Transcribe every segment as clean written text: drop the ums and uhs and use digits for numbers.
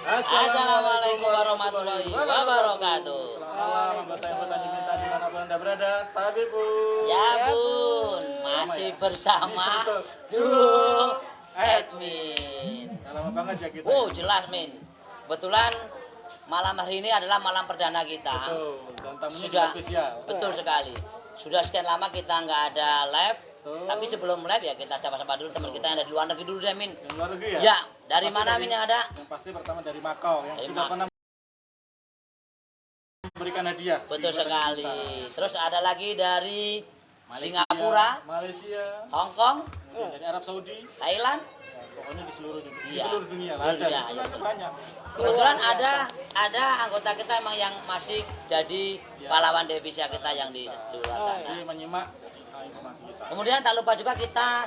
Assalamualaikum warahmatullahi wabarakatuh. Selamat malam anggota-anggota diminta dimanapun Anda berada. Tapi Bun. Ya Bun, masih bersama Duo Admin. Lama banget ya kita. Oh jelas Min. Kebetulan malam hari ini adalah malam perdana kita. Betul. Dan tamunya Sudah juga spesial. Betul sekali. Sudah sekian lama kita nggak ada live. Betul. Tapi sebelum live ya kita sapa-sapa dulu teman kita yang ada di luar negeri dulu deh Min. Yang luar negeri ya? Ya, dari Pasti mana Min yang ada? Yang pasti pertama dari Makau yang Dari sudah pernah memberikan hadiah. Betul di Kota sekali. Kita. Terus ada lagi dari Malaysia, Singapura, Malaysia, Hong Kong, dari Arab Saudi. Thailand. Ya, pokoknya di seluruh dunia. Di Iya. seluruh dunia lah Seluruh ada. dunia, Itu ya, kan betul. banyak. Kebetulan ada anggota kita emang yang masih jadi Ya. pahlawan devisa kita yang di luar sana. Jadi menyimak informasi kita. Kemudian tak lupa juga kita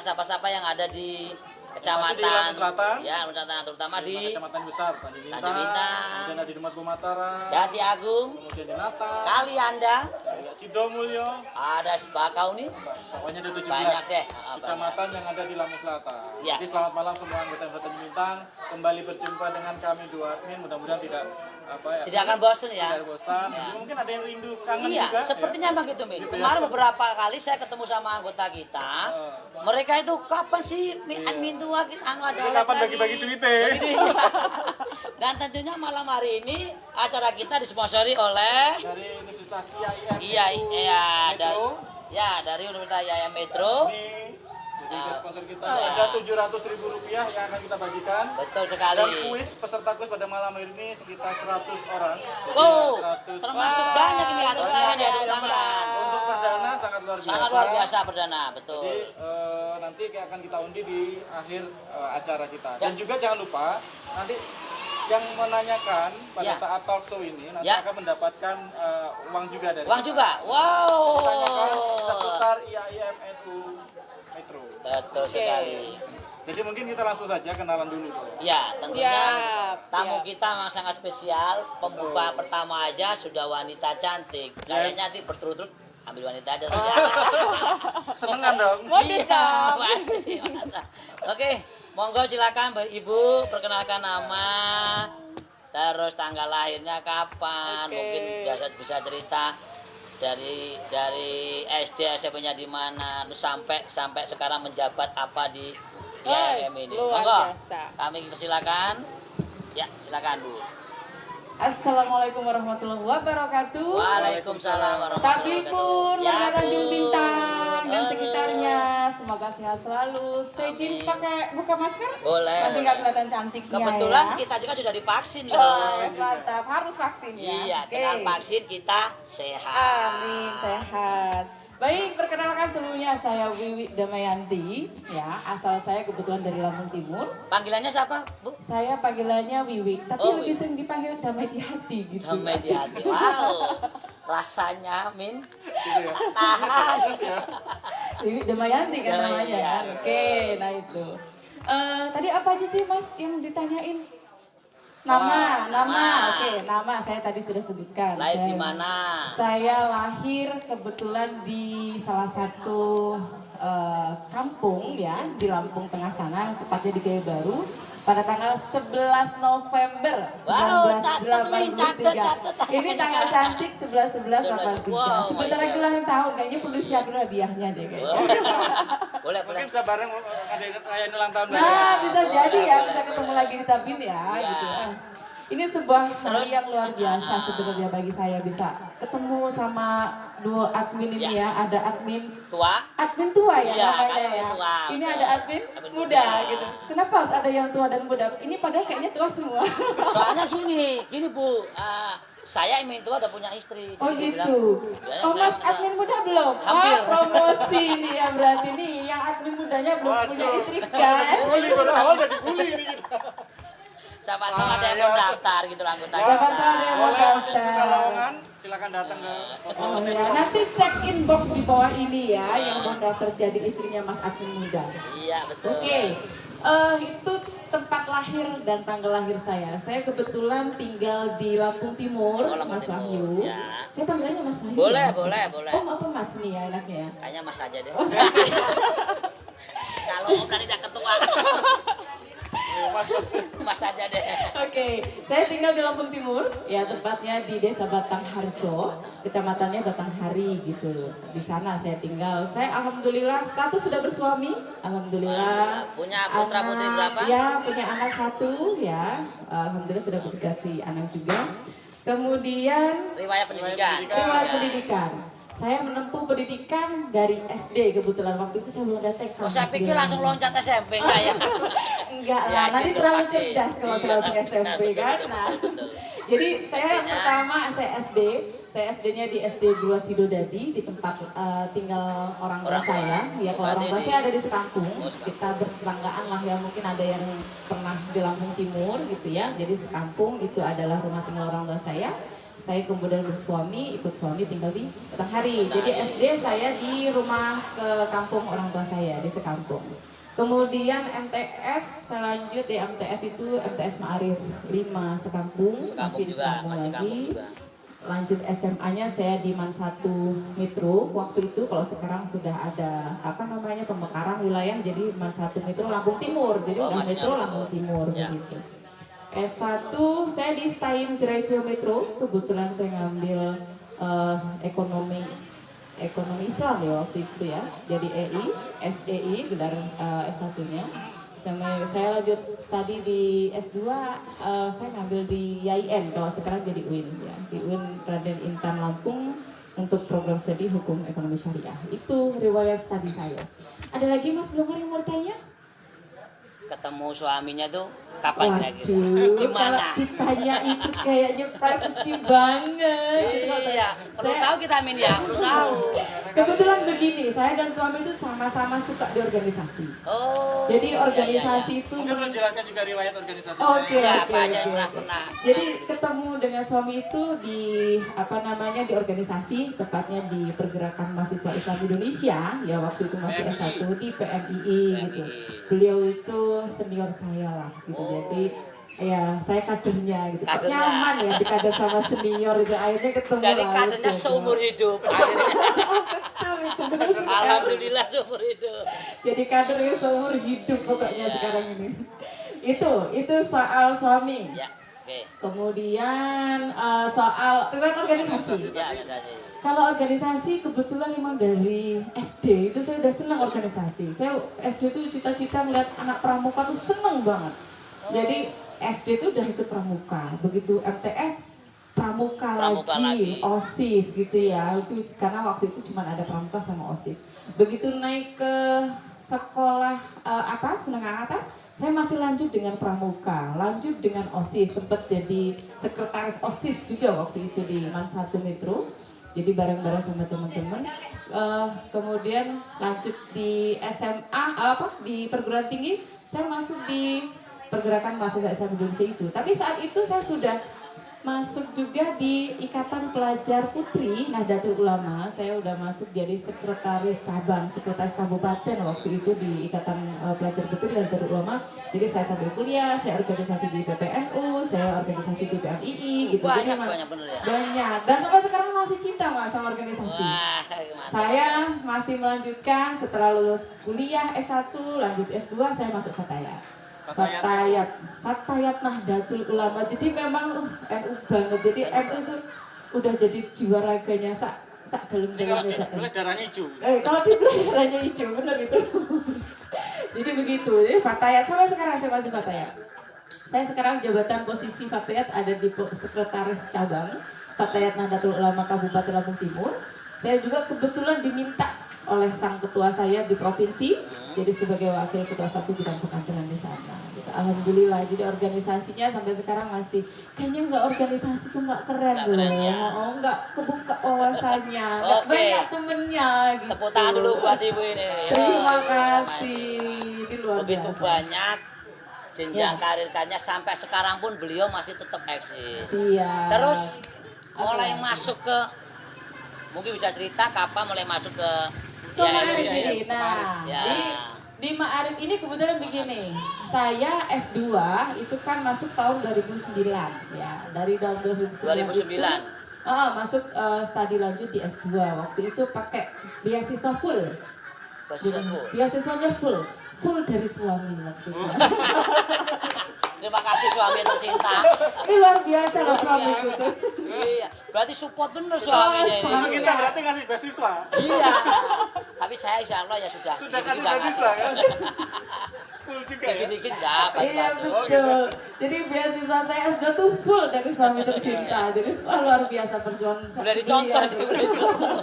sapa-sapa yang ada di kecamatan Di Lampung Selatan. ya, terutama di Kecamatan besar Tanjung Tanjung Bintang, Bintang, kemudian ada di Demak Bumatara, Jati Agung, kemudian di Natal, Kalianda, ada Sidomulyo, ada Sebakauni. pokoknya ada 17 Banyak deh. kecamatan yang ada di Lampung Selatan. Ya. Jadi selamat malam semua anggota-anggota Bintang, kembali berjumpa dengan kami dua admin, mudah-mudahan tidak Tidak akan bosan ya. tidak bosan. Ya. Jadi mungkin ada yang rindu kangen Iya, juga. sepertinya ya. emang gitu, Min. Gitu ya. Kemarin beberapa kali saya ketemu sama anggota kita. Mereka itu kapan sih Iya. admin tua kita ada Itu kapan lagi? bagi-bagi duitnya? Bagi duit. Dan tentunya malam hari ini acara kita disponsori oleh Dari Universitas IAIN Iya, Metro. dari Universitas IAIN Metro. Ini jadi sponsor kita Ya. ada Rp700.000 yang akan kita bagikan. Betul Dan sekali. kuis, peserta kuis pada malam hari ini sekitar 100 orang. Oh, 100. termasuk banyak ini ya, tepuk tangan ya, tepuk tangan. Untuk perdana sangat luar biasa. Sangat luar biasa perdana, betul. Jadi nanti akan kita undi di akhir acara kita. Ya. Dan juga jangan lupa nanti yang menanyakan pada Ya. saat talk show ini nanti Ya. akan mendapatkan uang juga dari Uang kita. juga. Wow. Tanyakan seputar IAIN Metro. Betul sekali. Jadi mungkin kita langsung saja kenalan dulu. Ya, tentunya Siap, tamu siap. kita memang sangat spesial. Pembuka pertama aja sudah wanita cantik. Kayaknya nanti berturut-turut ambil wanita aja. Senengan dong. Modis dong. Makasih, mantap. Oke, monggo silakan Ibu perkenalkan nama, terus tanggal lahirnya kapan, Oke. mungkin bisa cerita dari SD SMP-nya di mana, terus sampai sekarang menjabat apa di IAIM ini. luar Monggo, biasa. kami silakan. Ya, silakan Bu. Assalamualaikum warahmatullahi wabarakatuh. Waalaikumsalam warahmatullahi Tapi pun wabarakatuh. Ya, warga Tanjung Bu. Bintang dan Halo. sekitarnya, semoga sehat selalu. Saya izin Amin. pakai buka masker. Boleh. Tapi nggak kelihatan cantiknya Kebetulan ya. kita juga sudah divaksin loh. Oh, mantap, harus vaksin ya. Iya, Oke. dengan vaksin kita sehat. Amin, sehat. Baik, perkenalkan sebelumnya saya Wiwi Damayanti, ya. Asal saya kebetulan dari Lampung Timur. Panggilannya siapa, Bu? Saya panggilannya Wiwi, tapi Oh, lebih Wiwi. sering dipanggil Damai di Hati gitu. Damai di hati. Wow. Rasanya, Min. Gitu ya. Tahan. Terus ya. Wiwi Damayanti kan Damai, namanya. iya. Oke, nah itu. Tadi apa aja sih Mas yang ditanyain? Nama. Oke, nama saya tadi sudah sebutkan. Lahir di Saya- mana? Saya lahir kebetulan di salah satu kampung ya di Lampung Tengah sana, tepatnya di Gaya Baru pada tanggal 11 November Wow, catet, Min, 1983. catet. Ini tanggal cantik 11-11-83. Wow, Sebentar iya. lagi ulang tahun, kayaknya perlu siapin hadiahnya deh kayaknya. Boleh, boleh. Mungkin bisa bareng ada yang ulang tahun Nah, bareng. bisa jadi ya, bisa ketemu lagi di Tabin ya, Iya. gitu. Ini sebuah hari Terus, yang luar biasa sebenarnya bagi saya bisa ketemu sama dua admin ini Ya. ya. Ada admin Tua? tua ya Iya, namanya admin ya. tua, Ini betul. ada admin Admin muda muda. gitu. Kenapa harus ada yang tua dan muda? Ini padahal kayaknya tua semua. Soalnya gini Bu. Saya Min tua udah punya istri. Oh Jadi dia gitu. bilang, Oh saya Mas minta- admin muda belum? Hampir. Wah promosi nih ya berarti nih. Yang admin mudanya belum punya Waduh. istri kan? Bully baru awal udah dibully ini kita. Siapa tahu ada yang mau daftar gitu anggota Siapa tahu kita. ada yang mau Boleh masih daftar. buka lowongan, silakan datang ke Oh ya, nanti cek inbox di bawah ini ya yang mau daftar jadi istrinya Mas admin muda. Iya, betul. Oke, itu tempat lahir dan tanggal lahir saya. Saya kebetulan tinggal di Lampung Timur, Oh, Lampung Mas Timur, Wahyu. ya. Saya panggilannya Mas Wahyu. Boleh, ya? boleh, boleh. Oh, apa Mas nih ya enaknya ya? Kayaknya Mas aja deh. Oh, Kalau Om tadi tidak ketua. Mas aja deh. Oke, saya tinggal di Lampung Timur, ya tepatnya di Desa Batangharjo, kecamatannya Batanghari gitu. Di sana saya tinggal. Saya alhamdulillah status sudah bersuami, alhamdulillah. Punya putra putri berapa? Ya, punya anak 1 ya. Alhamdulillah sudah berdikasi anak juga. Kemudian Riwayat pendidikan. riwayat Ya. pendidikan. Saya menempuh pendidikan dari SD kebetulan waktu itu saya belum ada TK. Oh, saya pikir langsung loncat SMP enggak ya? Enggak Ya, lah, nanti itu terlalu pasti. cerdas kalau Iya, saya masuk SMP betul, kan. betul, Nah, betul. jadi saya SD-nya? pertama saya SD-nya di SD 2 Sidodadi di tempat tinggal orang tua Orang tua. saya. Ya kalau orang tua Berarti saya ada di Sekampung. Oh, Sekampung. Kita bertetanggaan lah ya, mungkin ada yang pernah di Lampung Timur gitu ya. Jadi Sekampung itu adalah rumah tinggal orang tua saya. Saya kemudian bersuami, ikut suami tinggal di Batanghari. Jadi SD saya di rumah ke kampung orang tua saya di Sekampung. Kemudian MTS saya lanjut di MTS itu MTS Ma'arif 5 Sekampung, Sekampung masih di juga, Sekampung masih lagi. kampung juga. Lanjut SMA-nya saya di Man 1 Metro. Waktu itu kalau sekarang sudah ada apa namanya pemekaran wilayah, jadi Man 1 Metro Lampung Timur. Jadi Oh, udah maksudnya Metro Metro. Lampung Timur Ya. begitu. S1 saya di STAIN Jerecio Metro, kebetulan saya ngambil ekonomi Islam ya waktu itu ya, jadi EI, SEI gelar S1-nya. Saya lanjut studi di S2, saya ngambil di YIN, kalau sekarang jadi UIN ya, di UIN Raden Intan Lampung untuk program studi hukum ekonomi syariah. Itu riwayat studi saya. Ada lagi Mas Blongar yang mau tanya? Ketemu suaminya tuh kapan kira-kira? Waduh, Gimana? kalau ditanya itu kayaknya privacy banget. Iya, perlu tahu kita Min ya, perlu tahu. Kebetulan begini, saya dan suami itu sama-sama suka di organisasi. Oh. Jadi iya, organisasi iya, itu Mungkin perlu jelaskan juga riwayat organisasi. Oke, iya. Ya, oke, Pak aja oke. pernah. Jadi ketemu dengan suami itu di apa namanya di organisasi, tepatnya di Pergerakan Mahasiswa Islam Indonesia, ya waktu itu masih PMII. S1 di PMII gitu. PMII. Beliau itu senior saya lah gitu. Oh. Jadi ya saya kadernya gitu. Kok Kadernya. nyaman ya di kader sama senior itu. Akhirnya ketemu Jadi lah, kadernya gitu. seumur hidup. Akhirnya. Betul, itu benar sekali. Alhamdulillah seumur hidup. Jadi kadernya seumur hidup pokoknya Iya. sekarang ini. Itu soal suami. Ya, oke. Kemudian soal riwayat organisasi. Ya, tadi. Kalau organisasi kebetulan memang dari SD itu saya udah senang organisasi. Saya SD itu cita-cita melihat anak pramuka tuh seneng banget. Jadi SD itu udah ikut pramuka. Begitu MTS pramuka Pramuka lagi, lagi. OSIS gitu ya. Itu karena waktu itu cuma ada pramuka sama OSIS. Begitu naik ke sekolah atas, menengah atas, saya masih lanjut dengan pramuka, lanjut dengan OSIS, sempat jadi sekretaris OSIS juga waktu itu di Man 1 Metro. Jadi bareng-bareng sama teman-teman. Kemudian lanjut di SMA, di perguruan tinggi, saya masuk di Pergerakan Mahasiswa Islam Indonesia itu. Tapi saat itu saya sudah masuk juga di Ikatan Pelajar Putri Nahdlatul Ulama. Saya udah masuk jadi sekretaris cabang, sekretaris kabupaten waktu itu di Ikatan Pelajar Putri Nahdlatul Ulama. Jadi saya sambil kuliah, saya organisasi di PPNU, saya organisasi di PMII gitu. Jadi Banyak bener ya. banyak. Dan sampai sekarang masih cinta Mas sama organisasi. Wah, mantap. Saya masih melanjutkan setelah lulus kuliah S1, lanjut S2, saya masuk Fatayat. Fatayat Nahdlatul Ulama. Jadi memang NU banget. Jadi NU itu udah jadi jiwa raganya sak dalam-dalamnya. Kalau darahnya hijau. Kalau di darahnya hijau, bener itu. Jadi begitu. Jadi Fatayat sampai sekarang saya masih Fatayat. Saya sekarang jabatan posisi Fatayat ada di sekretaris cabang Fatayat Nahdlatul Ulama Kabupaten Lampung Timur. Saya juga kebetulan diminta oleh sang ketua saya di provinsi, jadi sebagai wakil ketua satu bidang penampilan di sana. Gitu. Alhamdulillah, jadi organisasinya sampai sekarang masih kayaknya nggak organisasi tuh nggak keren Nggak loh, keren ya. Nggak kebuka wawasannya, nggak Oke. banyak temennya. Gitu. Tepuk tangan dulu buat ibu ini. Terima Oh, kasih, ini luar begitu biasa. banyak jenjang Ya. karirnya sampai sekarang pun beliau masih tetap eksis. Iya. Terus mulai Apa? masuk ke, mungkin bisa cerita kapan mulai masuk ke Ke Ma'arif ya, ini. Nah, ya. di Ma'arif ini kebetulan begini. Saya S2 itu kan masuk tahun 2009 ya. Dari tahun 2009. 2009. Masuk studi lanjut di S2. Waktu itu pakai beasiswa full. Jadi, Beasiswa full. beasiswanya full. full dari suami waktu itu. Terima kasih suami tercinta. Luar biasa loh suami itu. Iya, berarti support bener suaminya ini. Emang kita berarti ngasih beasiswa. Iya. Tapi saya insya Allah ya sudah. Sudah kasih Kita beasiswa kan? Full juga ya. Dikit-dikit enggak, Iya bantu-bantu. betul. Jadi beasiswa saya S2 tuh full dari suami tercinta. Jadi luar biasa perjuangan. Udah dicontoh Iya, nih, udah dicontoh.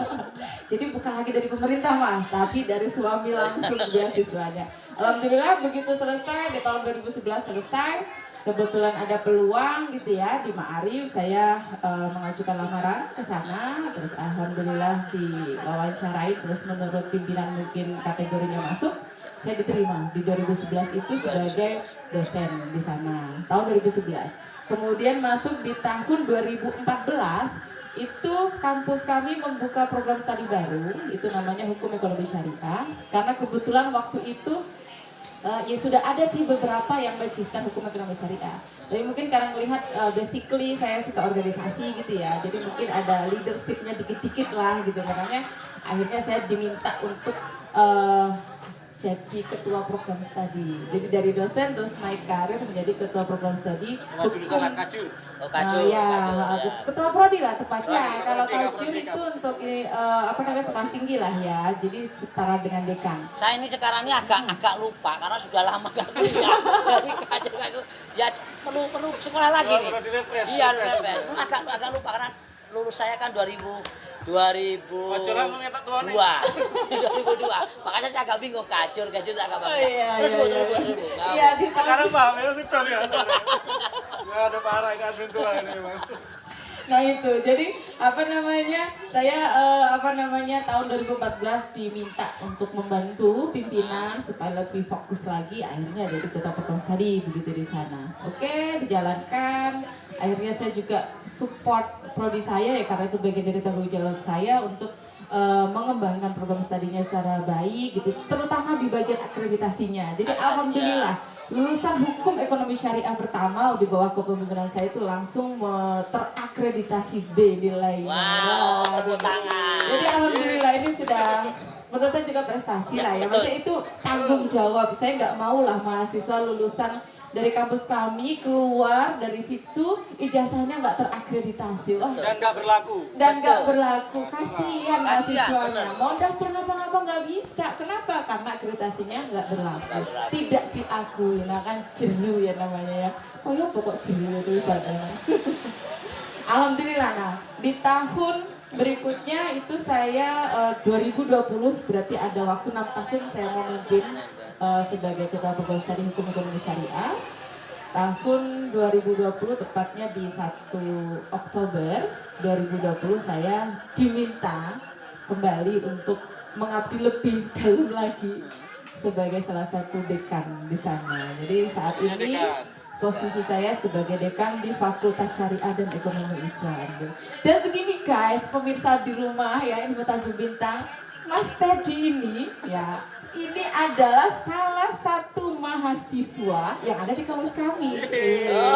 Jadi bukan lagi dari pemerintah mas, tapi dari suami langsung beasiswanya. Alhamdulillah begitu selesai di tahun 2011 selesai. Kebetulan ada peluang gitu ya di Ma'arif, saya mengajukan lamaran ke sana, terus alhamdulillah diwawancarai, terus menurut pimpinan mungkin kategorinya masuk, saya diterima di 2011 itu sebagai dosen di sana tahun 2011. Kemudian masuk di tahun 2014 itu kampus kami membuka program studi baru, itu namanya Hukum Ekonomi Syariah, karena kebetulan waktu itu ya sudah ada sih beberapa yang belajar hukum ekonomi syariah. Jadi mungkin karena melihat basically saya suka organisasi gitu ya, jadi mungkin ada leadershipnya dikit-dikit lah gitu. Makanya akhirnya saya diminta untuk jadi ketua program studi. Jadi dari dosen terus naik karir menjadi ketua program studi. Dengan jurusan kacur. Oh, kacau. Ya, ketua prodi lah tepatnya. Prodi, Kalau prodi, kacur prodi, itu untuk apa namanya sekolah tinggi lah ya. Jadi setara dengan dekan. Saya ini sekarang ini agak lupa karena sudah lama gak kuliah. Jadi kacau aku ya perlu sekolah lagi nih. Perlu direfresh. Iya, direfresh. Agak lupa karena lulus saya kan 2002. Pacaran lu ngetak tua nih. 2002. Makanya saya agak bingung kacur agak banget. Iya, Terus iya, buat iya. terus. Iya, di Sekarang paham ya sudah ya. Nggak ada parah kan tua ini emang. Nah itu, jadi saya tahun 2014 diminta untuk membantu pimpinan supaya lebih fokus lagi, akhirnya jadi ketua program studi begitu di sana. Oke, dijalankan. Akhirnya saya juga support prodi saya ya karena itu bagian dari tanggung jawab saya untuk mengembangkan program studinya secara baik gitu, terutama di bagian akreditasinya. Jadi alhamdulillah lulusan hukum ekonomi syariah pertama di bawah kepemimpinan saya itu langsung terakreditasi B nilainya. Wow, tepuk tangan. Jadi alhamdulillah ini sudah menurut saya juga prestasi lah ya. Betul. Maksudnya itu tanggung jawab. Saya nggak mau lah mahasiswa lulusan dari kampus kami keluar dari situ ijazahnya nggak terakreditasi. Wah, Dan nggak berlaku. dan nggak Betul. berlaku, kasihan Kasihan, mahasiswanya. benar. Mau daftar apa nggak bisa, kenapa? Karena akreditasinya nggak berlaku, Nggak berlaku. tidak diakui. Nah kan jenuh ya namanya ya. Oh ya pokok jenuh itu ibaratnya. Alhamdulillah. Nah di tahun berikutnya itu saya 2020 berarti ada waktu 6 tahun saya memimpin sebagai ketua program studi hukum ekonomi syariah. Tahun 2020 tepatnya di 1 Oktober 2020 saya diminta kembali untuk mengabdi lebih dalam lagi sebagai salah satu dekan di sana. Jadi saat Posisinya ini dekan. posisi saya sebagai dekan di Fakultas Syariah dan Ekonomi Islam. Dan begini guys, pemirsa di rumah ya, ini Tanjung Bintang, Mas Teddy ini ya, ini adalah salah satu mahasiswa yang ada di kampus kami.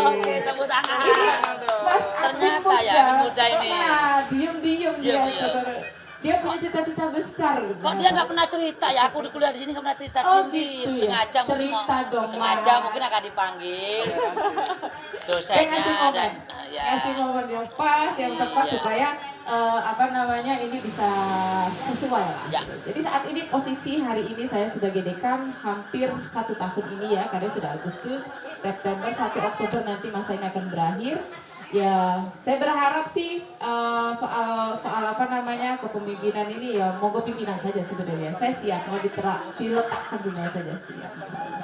Oke, tepuk tangan. Mas Ternyata ya, ini muda ini. Nah, diem-diem dia. Diem-diem. saudara. Dia punya cita-cita besar. Kok dia nggak pernah cerita ya? Aku di kuliah di sini nggak pernah cerita. Oh, Diem-diem. gitu ya? Sengaja mungkin mau, Cerita dong, sengaja Mas. mungkin akan dipanggil Dia dosennya ngasih momen, dan ya. ngasih momen yang pas, yang tepat Iya. supaya ini bisa sesuai lah. Ya. Jadi saat ini posisi hari ini saya sebagai dekan hampir 1 tahun ini ya, karena sudah Agustus, September, 1 Oktober nanti masa ini akan berakhir. Ya, saya berharap sih soal kepemimpinan ini ya monggo pimpinan saja sebenarnya. Saya siap mau diletakkan di mana saja siap. Insyaallah.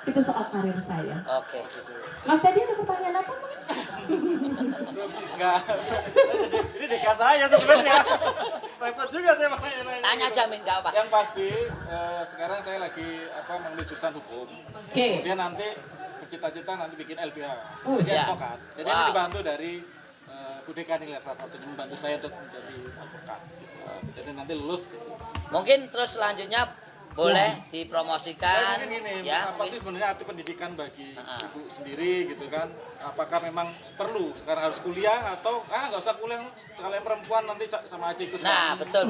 Itu soal karir saya. Oke. Mas tadi ada pertanyaan apa? Enggak. Ini dekat saya sebenarnya. Repot juga saya nanya-nanya. Tanya Jamin nggak apa. Yang pasti sekarang saya lagi mengambil jurusan hukum. Oke. Kemudian nanti cita-cita nanti bikin LPH. Oh, Jadi ya. advokat. Jadi Wow. ini dibantu dari Bu Dekan ini salah satunya membantu saya untuk menjadi advokat. Jadi nanti lulus gitu. Mungkin terus selanjutnya boleh Ya. dipromosikan Mungkin gini, ya. apa sih sebenarnya arti pendidikan bagi ibu sendiri gitu kan? Apakah memang perlu sekarang harus kuliah atau nggak usah kuliah, kalian perempuan nanti sama aja ikut Nah, suami. betul.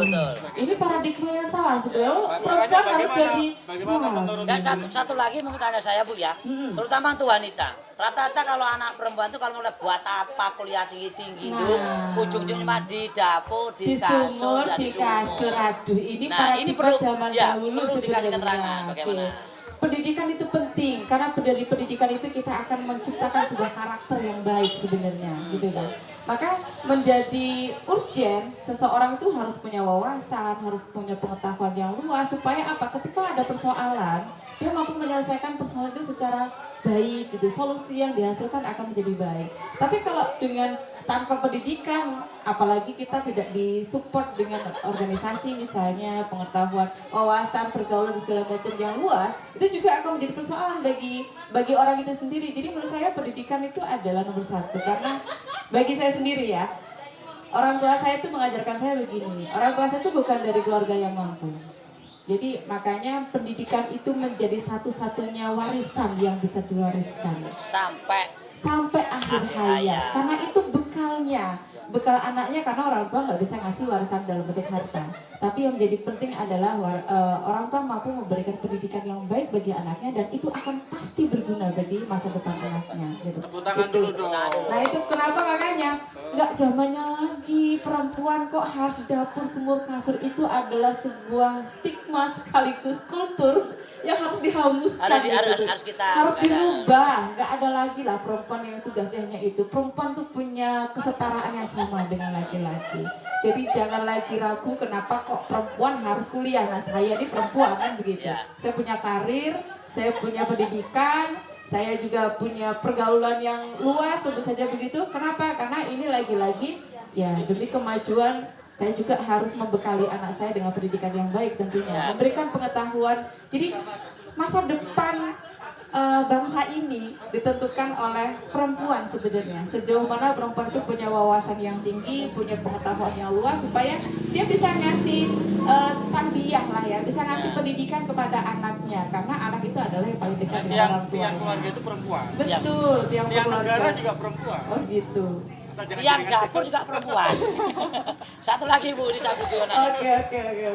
Ini paradigma yang salah sebenarnya. Makanya Perempuan harus jadi bagaimana menurut Dan ibu? satu lagi mau tanya saya Bu ya, terutama untuk wanita. Rata-rata kalau anak perempuan tuh kalau mulai buat apa kuliah tinggi-tinggi Nah. tuh ujung-ujungnya mah di dapur, di di kasur, sumur, dan di di kasur, sumur. aduh ini Nah, ini paradigma perlu zaman ya, dahulu perlu dikasih sebenarnya. keterangan bagaimana. Oke. Pendidikan itu penting karena dari pendidikan itu kita akan menciptakan sebuah karakter yang baik sebenarnya, gitu kan. Maka menjadi urgent seseorang itu harus punya wawasan, harus punya pengetahuan yang luas supaya apa? Ketika ada persoalan, dia mampu menyelesaikan persoalan itu secara baik, gitu. Solusi yang dihasilkan akan menjadi baik. Tapi kalau dengan tanpa pendidikan, apalagi kita tidak disupport dengan organisasi misalnya, pengetahuan, wawasan, pergaulan segala macam yang luas, itu juga akan menjadi persoalan bagi orang itu sendiri. Jadi menurut saya pendidikan itu adalah nomor satu, karena bagi saya sendiri ya, orang tua saya itu mengajarkan saya begini, orang tua saya itu bukan dari keluarga yang mampu. Jadi makanya pendidikan itu menjadi satu-satunya warisan yang bisa diwariskan sampai akhir hayat, karena itu bekal anaknya, karena orang tua nggak bisa ngasih warisan dalam bentuk harta, tapi yang menjadi penting adalah orang tua mampu memberikan pendidikan yang baik bagi anaknya, dan itu akan pasti berguna bagi masa depan anaknya gitu. Tepuk tangan dulu dong. Nah itu kenapa makanya nggak zamannya lagi perempuan kok harus di dapur, sumur, kasur, itu adalah sebuah stigma sekaligus kultur yang harus dihanguskan, Harus kita harus dirubah. Nggak ada lagi lah perempuan yang tugasnya hanya itu. Perempuan tuh punya kesetaraan yang sama dengan laki-laki. Jadi jangan lagi ragu kenapa kok perempuan harus kuliah. Nah saya ini perempuan kan begitu. Ya. Saya punya karir, saya punya pendidikan, saya juga punya pergaulan yang luas, tentu saja begitu. Kenapa? Karena ini lagi-lagi ya demi kemajuan. Saya juga harus membekali anak saya dengan pendidikan yang baik tentunya, memberikan pengetahuan. Jadi masa depan bangsa ini ditentukan oleh perempuan sebenarnya. Sejauh mana perempuan itu punya wawasan yang tinggi, punya pengetahuan yang luas, supaya dia bisa ngasih tarbiyah lah ya, bisa ngasih pendidikan kepada anaknya. Karena anak itu adalah yang paling dekat dengan orang tua. Tiang keluarga itu perempuan. Betul, tiang Negara juga perempuan. Oh gitu. Yang dapur juga perempuan. Satu lagi Bu, di samping Fiona. Oke.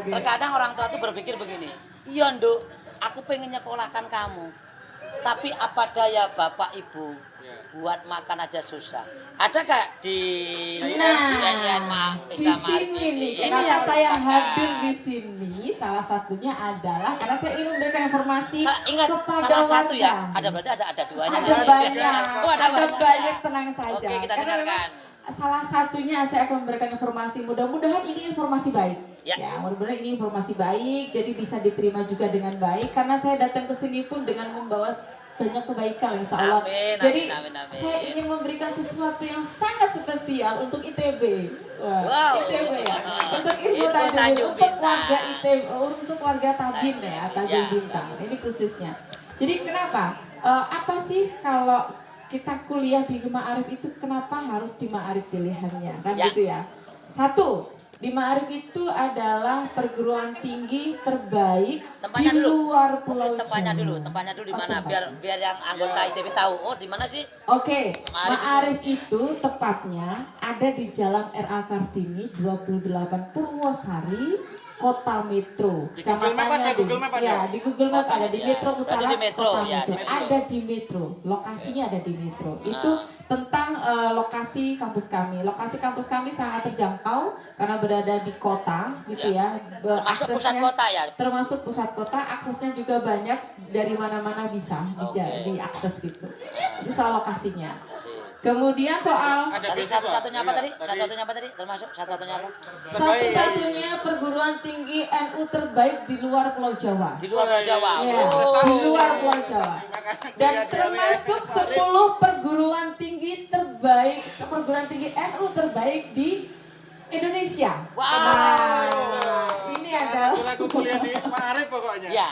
Terkadang orang tua tuh berpikir begini, iya Nduk, aku pengen nyekolahkan kamu, tapi apa daya bapak ibu buat makan aja susah. Ada gak di Islam ini kenapa saya hadir di sini? Salah satunya adalah karena saya ingin memberikan informasi Ingat, kepada salah satu warga. ya, ada berarti ada duanya. Ada banyak, Oh, ada banyak, tenang saja. Oke, kita Karena dengarkan. memang salah satunya saya akan memberikan informasi, mudah-mudahan ini informasi baik. Ya. Mudah-mudahan ini informasi baik, jadi bisa diterima juga dengan baik. Karena saya datang ke sini pun dengan membawa banyak kebaikan insya Allah. Amin, Jadi amin. saya ingin memberikan sesuatu yang sangat spesial untuk ITB. Wow. ITB ya. Untuk Ilmu Ilmu Tanjung, Tanjung untuk Bintang. warga ITB, untuk warga Tabin ya, Tanjung Ya. Bintang. Ini khususnya. Jadi kenapa? Apa sih kalau kita kuliah di Ma'arif itu kenapa harus di Ma'arif pilihannya? Kan Ya. gitu ya. Satu, di Ma'arif itu adalah perguruan tinggi terbaik Tempatnya di dulu. luar Pulau Oke, tempatnya Jawa. dulu di mana? Tempatnya. Biar yang anggota ITB tahu. Oh, di mana sih? Oke, Ma'arif Ma'arif itu tepatnya ada di Jalan RA Kartini 28 Purwosari, Kota Metro. Di Google Map ada, Kecamatannya Google Map ada? Ya, di Google Map ada di Ya. Metro Berarti Utara. di Metro, Kota ya, di Metro. Metro. Ada di Metro. Lokasinya ada di Metro. Itu tentang lokasi kampus kami. Lokasi kampus kami sangat terjangkau karena berada di kota, gitu ya. Termasuk pusat Aksesnya- kota ya? Termasuk pusat kota, aksesnya juga banyak, dari mana-mana bisa Oke. diakses gitu. Itu soal lokasinya. Asik. Kemudian soal Ada Tadi beasiswa. satu-satunya apa Iya, tadi? Satu-satunya apa tadi? Termasuk satu-satunya apa? Terbaik. satu-satunya perguruan tinggi NU terbaik di luar Pulau Jawa. Di luar Pulau Jawa. Ya, Oh. di luar Pulau Jawa. Dan Iya, termasuk 10 perguruan tinggi terbaik, perguruan tinggi NU terbaik di Indonesia. Wow. Nah, ini adalah Aku kuliah di Ma'arif pokoknya. Ya.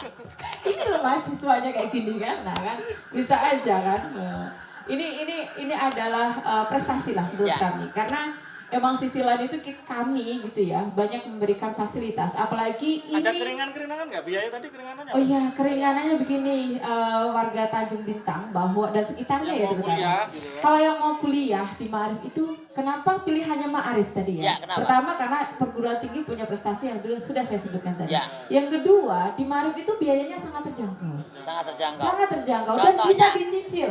ini loh mahasiswanya kayak gini kan, nah kan bisa aja kan. Nah, ini adalah prestasi lah menurut Ya. kami, karena emang sisi lain itu kami gitu ya, banyak memberikan fasilitas. Apalagi ini. Ada keringan-keringan nggak? Biaya tadi keringanannya apa? Oh iya, keringanannya begini, warga Tanjung Bintang bahwa dan sekitarnya yang ya mau kuliah, gitu kan? Kalau yang mau kuliah di Ma'arif itu, kenapa pilihannya Ma'arif tadi ya? Pertama karena perguruan tinggi punya prestasi yang dulu sudah saya sebutkan tadi. Ya. Yang kedua, di Ma'arif itu biayanya sangat terjangkau. Sangat terjangkau. Sangat terjangkau dan Contohnya? bisa dicicil.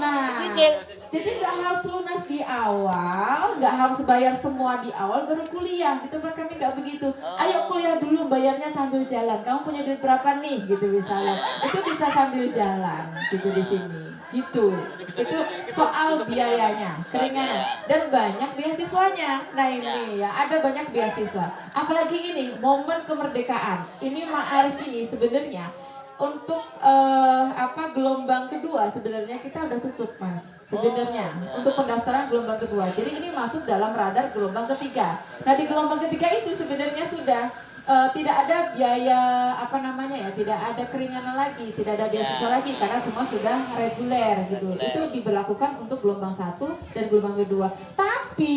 Nah, Dicicil. jadi nggak harus lunas di awal, nggak harus bayar semua di awal baru kuliah. Di tempat kami nggak begitu. Ayo kuliah dulu, bayarnya sambil jalan. Kamu punya duit berapa nih? Gitu misalnya. Itu bisa sambil jalan, gitu di sini. Gitu. Itu soal biayanya, keringanan. Dan banyak beasiswanya. Nah ini ya, ada banyak beasiswa. Apalagi ini momen kemerdekaan. Ini Ma'arif ini sebenarnya untuk gelombang kedua sebenarnya kita udah tutup, Mas. Sebenarnya untuk pendaftaran gelombang kedua. Jadi ini masuk dalam radar gelombang ketiga. Nah di gelombang ketiga itu sebenarnya sudah tidak ada biaya tidak ada keringanan lagi, tidak ada beasiswa lagi karena semua sudah reguler gitu. Itu diberlakukan untuk gelombang 1 dan gelombang kedua. Tapi,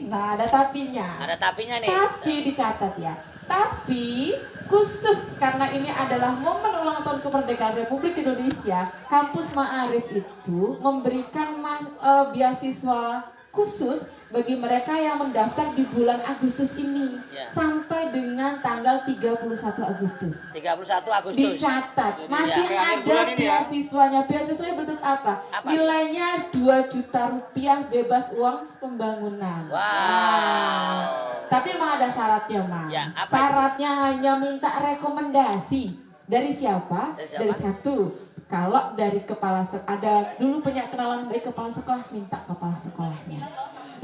nah ada tapinya. Ada tapinya nih. Tapi dicatat ya. Tapi khusus karena ini adalah momen ulang tahun kemerdekaan Republik Indonesia, kampus Ma'arif itu memberikan beasiswa khusus bagi mereka yang mendaftar di bulan Agustus ini sampai dengan tanggal 31 Agustus. 31 Agustus. Dicatat, masih ada beasiswanya. Beasiswanya bentuk apa? Nilainya 2 juta rupiah bebas uang pembangunan. Wow. Tapi emang ada syaratnya, Mas. Ya, syaratnya hanya minta rekomendasi. Dari siapa? Dari satu. Kalau dari kepala sekolah, ada dulu punya kenalan baik kepala sekolah, minta kepala sekolahnya.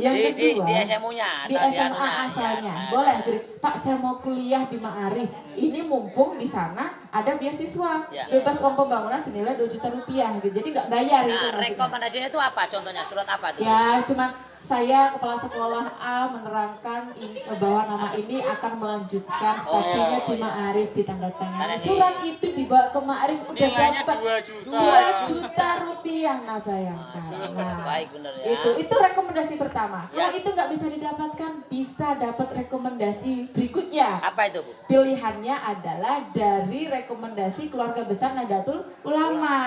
Yang kedua, di SMU-nya di SMA asalnya. Boleh, Pak saya mau kuliah di Ma'arif. Ini mumpung di sana ada beasiswa bebas uang pembangunan senilai 2 juta rupiah gitu. Jadi nggak bayar itu. Nah, rekomendasinya itu apa? Contohnya surat apa tuh? Ya, cuman saya kepala sekolah A menerangkan bahwa nama ini akan melanjutkan studinya di Ma'arif, ditandatangani. Surat itu dibawa ke Ma'arif udah dapat 2 juta rupiah. Nah bayangkan. Nah, baik bener ya. Itu rekomendasi pertama. Kalau itu nggak bisa didapatkan, bisa dapat rekomendasi berikutnya. Apa itu, Bu? Pilihannya adalah dari rekomendasi keluarga besar Nahdlatul Ulama.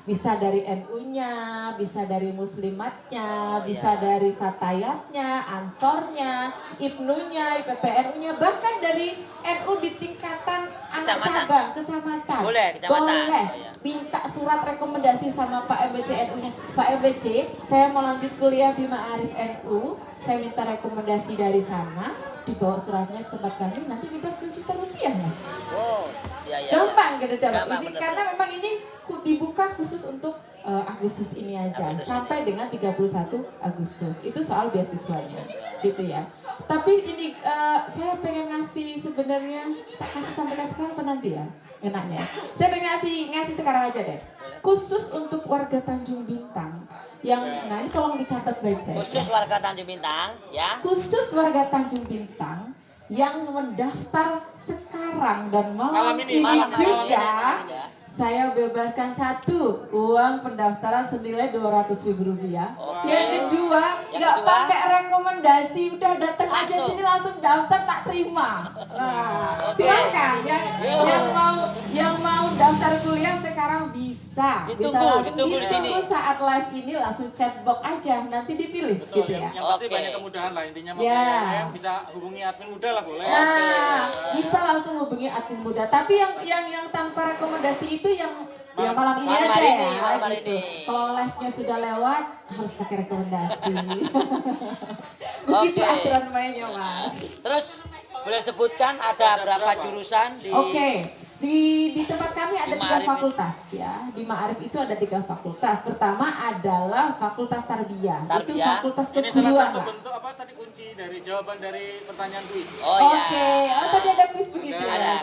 Bisa dari NU-nya, bisa dari Muslimatnya, bisa dari Fatayatnya, Ansornya, Ibnunya, IPPNU-nya, bahkan dari NU di tingkatan anak cabang, kecamatan. Boleh, kecamatan. Boleh. Minta surat rekomendasi sama Pak MBC NU-nya. Pak MBC, saya mau lanjut kuliah di Ma'arif NU, saya minta rekomendasi dari sana, dibawa suratnya ke tempat kami, nanti bebas 2 juta rupiah, Mas. Oh, iya. Gampang gitu dapat ini bener, karena memang ini dibuka khusus untuk Agustus ini aja sampai dengan 31 Agustus. Itu soal beasiswanya gitu ya. Tapi ini saya pengen ngasih sebenarnya kasih sampai sekarang apa nanti ya? Enaknya. Saya pengen ngasih sekarang aja deh. Khusus untuk warga Tanjung Bintang yang nah ini tolong dicatat baik-baik. Khusus warga Tanjung Bintang ya. Khusus warga Tanjung Bintang yang mendaftar sekarang dan malam ini juga saya bebaskan satu uang pendaftaran senilai 200.000 rupiah. Yang kedua nggak pakai rekomendasi, udah datang aja sini langsung daftar tak terima. Nah, silakan yang mau daftar kuliah sekarang bisa. Ditunggu di sini. Saat live ini langsung chatbox aja, nanti dipilih. Betul, gitu ya. Yang pasti banyak kemudahan lah intinya mau kuliah bisa hubungi admin muda lah boleh. Nah, bisa langsung hubungi admin muda. Tapi yang tanpa rekomendasi itu yang malam ini aja ya. Kalau live-nya sudah lewat harus pakai rekomendasi. Begitu aturan mainnya, Mas. Terus boleh sebutkan ada berapa jurusan di Di tempat kami ada 3 fakultas ya. Di Ma'arif itu ada 3 fakultas. Pertama adalah Fakultas Tarbiyah. Itu fakultas ini keguruan. salah satu bentuk apa tadi kunci dari jawaban dari pertanyaan kuis. Tadi ada kuis begitu. Ada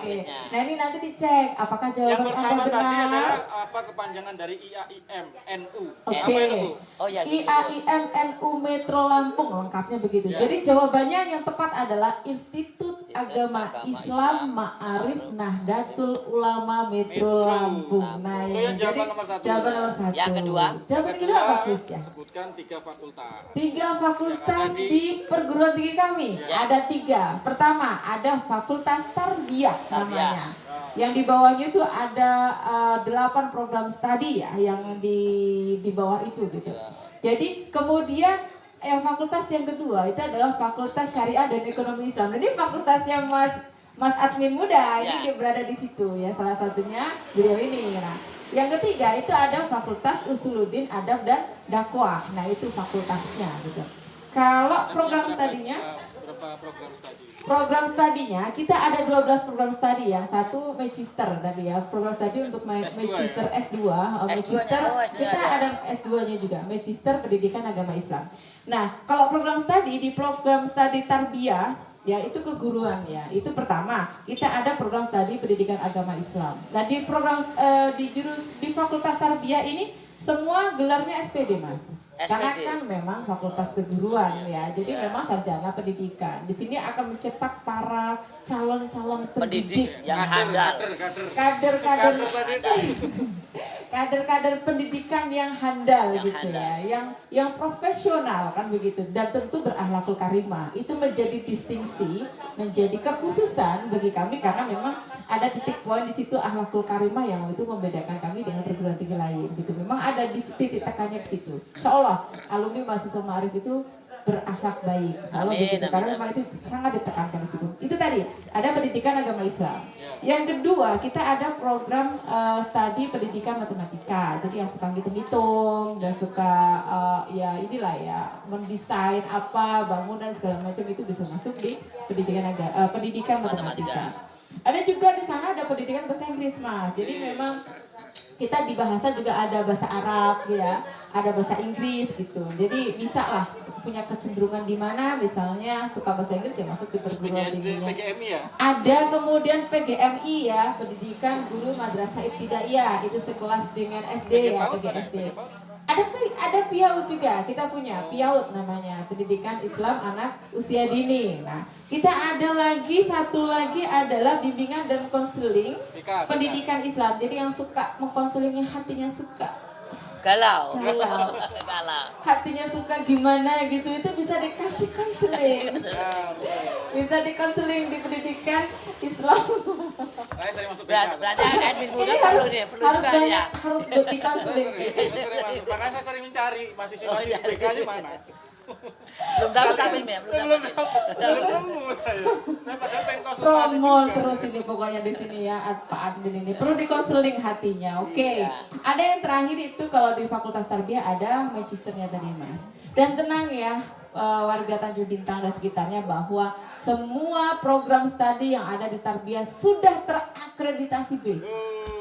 Nah ini nanti dicek apakah jawaban yang pertama Anda tadi benar. adalah apa kepanjangan dari IAIM NU? Oke. Apa itu, Bu? Oh ya, IAIM NU Metro Lampung, lengkapnya begitu. Ya. Jadi jawabannya yang tepat adalah Institut Agama Agama Islam Islam Ma'arif Nahdlatul Ulama Metro Lampung. Nah, Itu yang jawaban nomor satu. Jawaban nomor satu. Yang kedua? Jawaban Yang kedua apa, Chris, ya? sebutkan 3 fakultas. 3 fakultas Yang ada di perguruan tinggi kami. Ya. Ada 3. Pertama ada Fakultas Tarbiyah Tarbiyah. namanya. Yang di bawahnya itu ada 8 program studi ya yang di bawah itu gitu. Jadi kemudian fakultas yang kedua itu adalah Fakultas Syariah dan Ekonomi Islam. Ini fakultasnya Mas admin muda, ini Ya. dia berada di situ ya, salah satunya beliau ini. Nah, yang ketiga itu ada Fakultas Usuluddin Adab dan Dakwah. Nah, itu fakultasnya gitu. Kalau program studinya, Berapa program studi? program studinya kita ada 12 program studi. Yang satu Magister tadi ya, program studi untuk Magister S2. Magister kita ada S2-nya juga, Magister Pendidikan Agama Islam. Nah, kalau program studi di program studi Tarbiyah ya itu keguruan ya. Itu pertama, kita ada program studi pendidikan agama Islam. Nah, di program di Fakultas Tarbiyah ini semua gelarnya SPD, Mas. Karena SPD. kan memang fakultas keguruan ya. Jadi memang sarjana pendidikan. Di sini akan mencetak para calon-calon pendidik, yang handal. kader-kader tadi itu. kader-kader pendidikan yang handal Yang gitu handal. ya, yang profesional kan begitu, dan tentu berakhlakul karimah. Itu menjadi distingsi, menjadi kekhususan bagi kami karena memang ada titik poin di situ akhlakul karimah yang itu membedakan kami dengan perguruan tinggi lain gitu. Memang ada di titik tekannya di situ. Insyaallah alumni mahasiswa Ma'arif itu berakhlak baik. Insyaallah Amin, begitu. amin, Karena amin. memang itu sangat ditekankan di situ. Itu tadi ada pendidikan agama Islam. Yang kedua kita ada program studi pendidikan matematika. Jadi yang suka hitung-hitung dan suka ya inilah ya mendesain apa bangunan segala macam itu bisa masuk di pendidikan matematika. Ada juga di sana ada pendidikan bahasa Inggris, Mas. Jadi memang kita di bahasa juga ada bahasa Arab ya, ada bahasa Inggris gitu. Jadi bisa lah punya kecenderungan di mana misalnya suka bahasa Inggris ya masuk di perguruan tingginya. PGMI ya? Ada kemudian PGMI ya, Pendidikan Guru Madrasah Ibtidaiyah, itu sekelas dengan SD ya, PGSD. Ada PIAUD juga, kita punya PIAUD namanya, Pendidikan Islam Anak Usia Dini. Nah, kita ada lagi satu lagi adalah bimbingan dan konseling pendidikan Islam. Jadi yang suka mengkonselingnya hatinya suka Galau. Galau. Galau. hatinya suka gimana gitu, itu bisa dikasih konseling. Bisa dikonseling di pendidikan Islam. Saya sering masuk Berarti admin muda Ini perlu nih, perlu harus juga banyak, ya. harus Saya dikonseling. sering masuk. Makanya saya sering mencari mahasiswa BK-nya mana. Belum dapat tapi ya, belum dapat. Belum nemu saya. Nah, padahal pengen konsultasi Promo juga. terus ini pokoknya di sini ya, Pak Admin ini perlu dikonseling hatinya. Oke. Iya. Ada yang terakhir itu kalau di Fakultas Tarbiyah ada magisternya tadi, Mas. Dan tenang ya warga Tanjung Bintang dan sekitarnya bahwa semua program studi yang ada di Tarbiyah sudah terakreditasi B.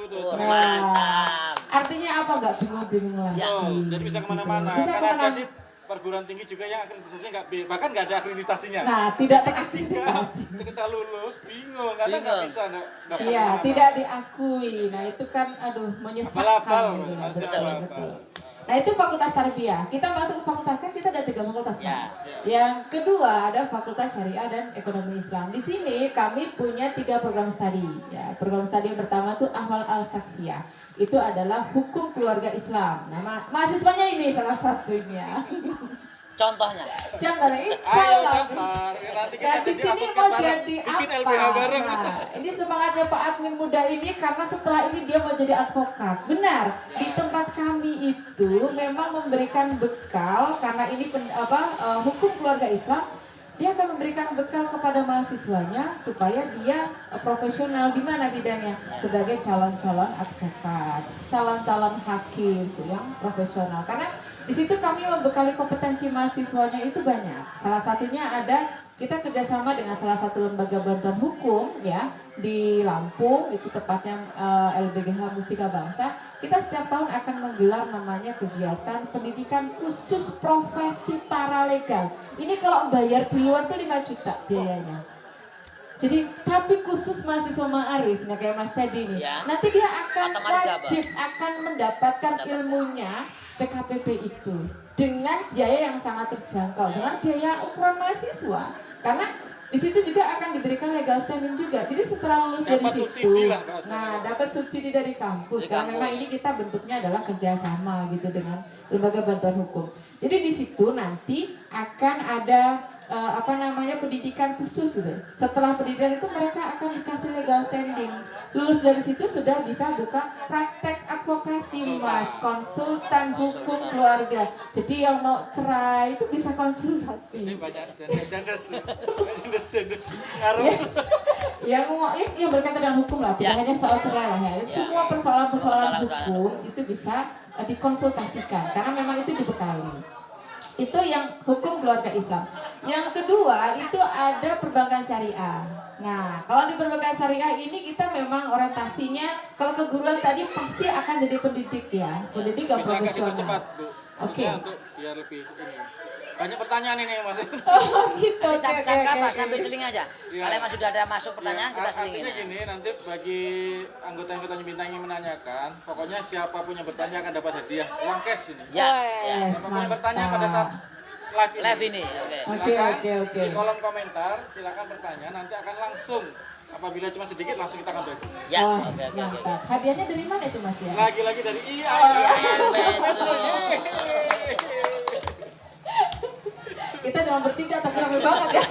Tuh, Mantap. Artinya apa? Nggak bingung-bingung lagi. Ya. jadi bisa kemana-mana. Bisa Karena ada kemana-mana. sih perguruan tinggi juga yang akreditasinya nggak B, bahkan nggak ada akreditasinya. Nah, tidak Ketika terakreditasi. kita lulus bingung karena nggak Bingung. bisa daftar Iya, kemana-mana. tidak diakui. Nah, itu kan aduh menyesatkan Abal-abal, gitu. masih Betul, abal-abal. betul. Nah, itu Fakultas Tarbiyah. Kita masuk ke fakultas kan kita ada 3 fakultas. Ya. Kan? Yang kedua ada Fakultas Syariah dan Ekonomi Islam. Di sini kami punya 3 program studi. Ya, program studi yang pertama itu Ahwal Al-Saksiyah. Itu adalah hukum keluarga Islam. Nah, mahasiswanya ini salah satunya. Contohnya. Contohnya ini Ayo salah. daftar, nanti kita Dan di jadi sini advokat mau bareng, jadi bikin apa? LBH bareng. Nah, ini semangatnya Pak Admin muda ini karena setelah ini dia mau jadi advokat. Benar, di tempat kami itu memang memberikan bekal karena ini hukum keluarga Islam. Dia akan memberikan bekal kepada mahasiswanya supaya dia profesional di mana bidangnya sebagai calon-calon advokat, calon-calon hakim yang profesional. Karena di situ kami membekali kompetensi mahasiswanya itu banyak. Salah satunya ada kita kerjasama dengan salah satu lembaga bantuan hukum ya di Lampung, itu tepatnya LBGH Mustika Bangsa. Kita setiap tahun akan menggelar namanya kegiatan pendidikan khusus profesi paralegal. Ini kalau bayar di luar tuh 5 juta biayanya. Jadi tapi khusus mahasiswa Ma'arif, nah kayak Mas tadi nih, Ya. nanti dia akan Otomatis wajib akan mendapatkan ilmunya PKPP itu dengan biaya yang sangat terjangkau, dengan biaya ukuran mahasiswa. Karena di situ juga akan diberikan legal standing juga. Jadi setelah lulus dari Dapat situ, subsidi lah, bahasanya. nah dapat subsidi dari kampus. Dari Karena kampus. memang ini kita bentuknya adalah kerjasama gitu dengan lembaga bantuan hukum. Jadi di situ nanti akan ada pendidikan khusus gitu. Setelah pendidikan itu mereka akan dikasih legal standing. Lulus dari situ sudah bisa buka praktek advokasi Mas, konsultan hukum keluarga. Jadi yang mau cerai itu bisa Ini konsultasi. banyak janda ngaruh. Yang berkaitan dengan hukum lah, bukan Ya. hanya soal cerai lah ya. Semua persoalan-persoalan Persoalan-persoalan hukum itu bisa dikonsultasikan karena memang itu dibekali. Itu yang hukum keluarga Islam. Yang kedua itu ada perbankan syariah. Nah, kalau di perbankan syariah ini kita memang orientasinya kalau keguruan tadi pasti akan jadi pendidik ya, pendidik yang Bisa agak profesional. dipercepat, Bu. Oke. Maksudnya untuk biar lebih ini. Banyak pertanyaan ini, Mas. Oh gitu. Tapi Oke, apa? oke. Sambil seling aja. Iya. Kalau emang sudah ada masuk pertanyaan, Ya, kita selingin. artinya gini, nanti bagi anggota-anggota Bintang yang menanyakan, pokoknya siapapun yang bertanya akan dapat hadiah uang cash ini. Ya, ya. Siapapun yang bertanya pada saat live Live ini, oke. Silakan Oke. di kolom komentar, silakan bertanya, nanti akan langsung. Apabila cuma sedikit langsung kita akan bagi. Ya, Wah, oke, oke, oke. mantap. Hadiahnya dari mana itu Mas ya? Lagi-lagi dari IAIN Metro. Kita cuma bertiga tapi ramai banget ya.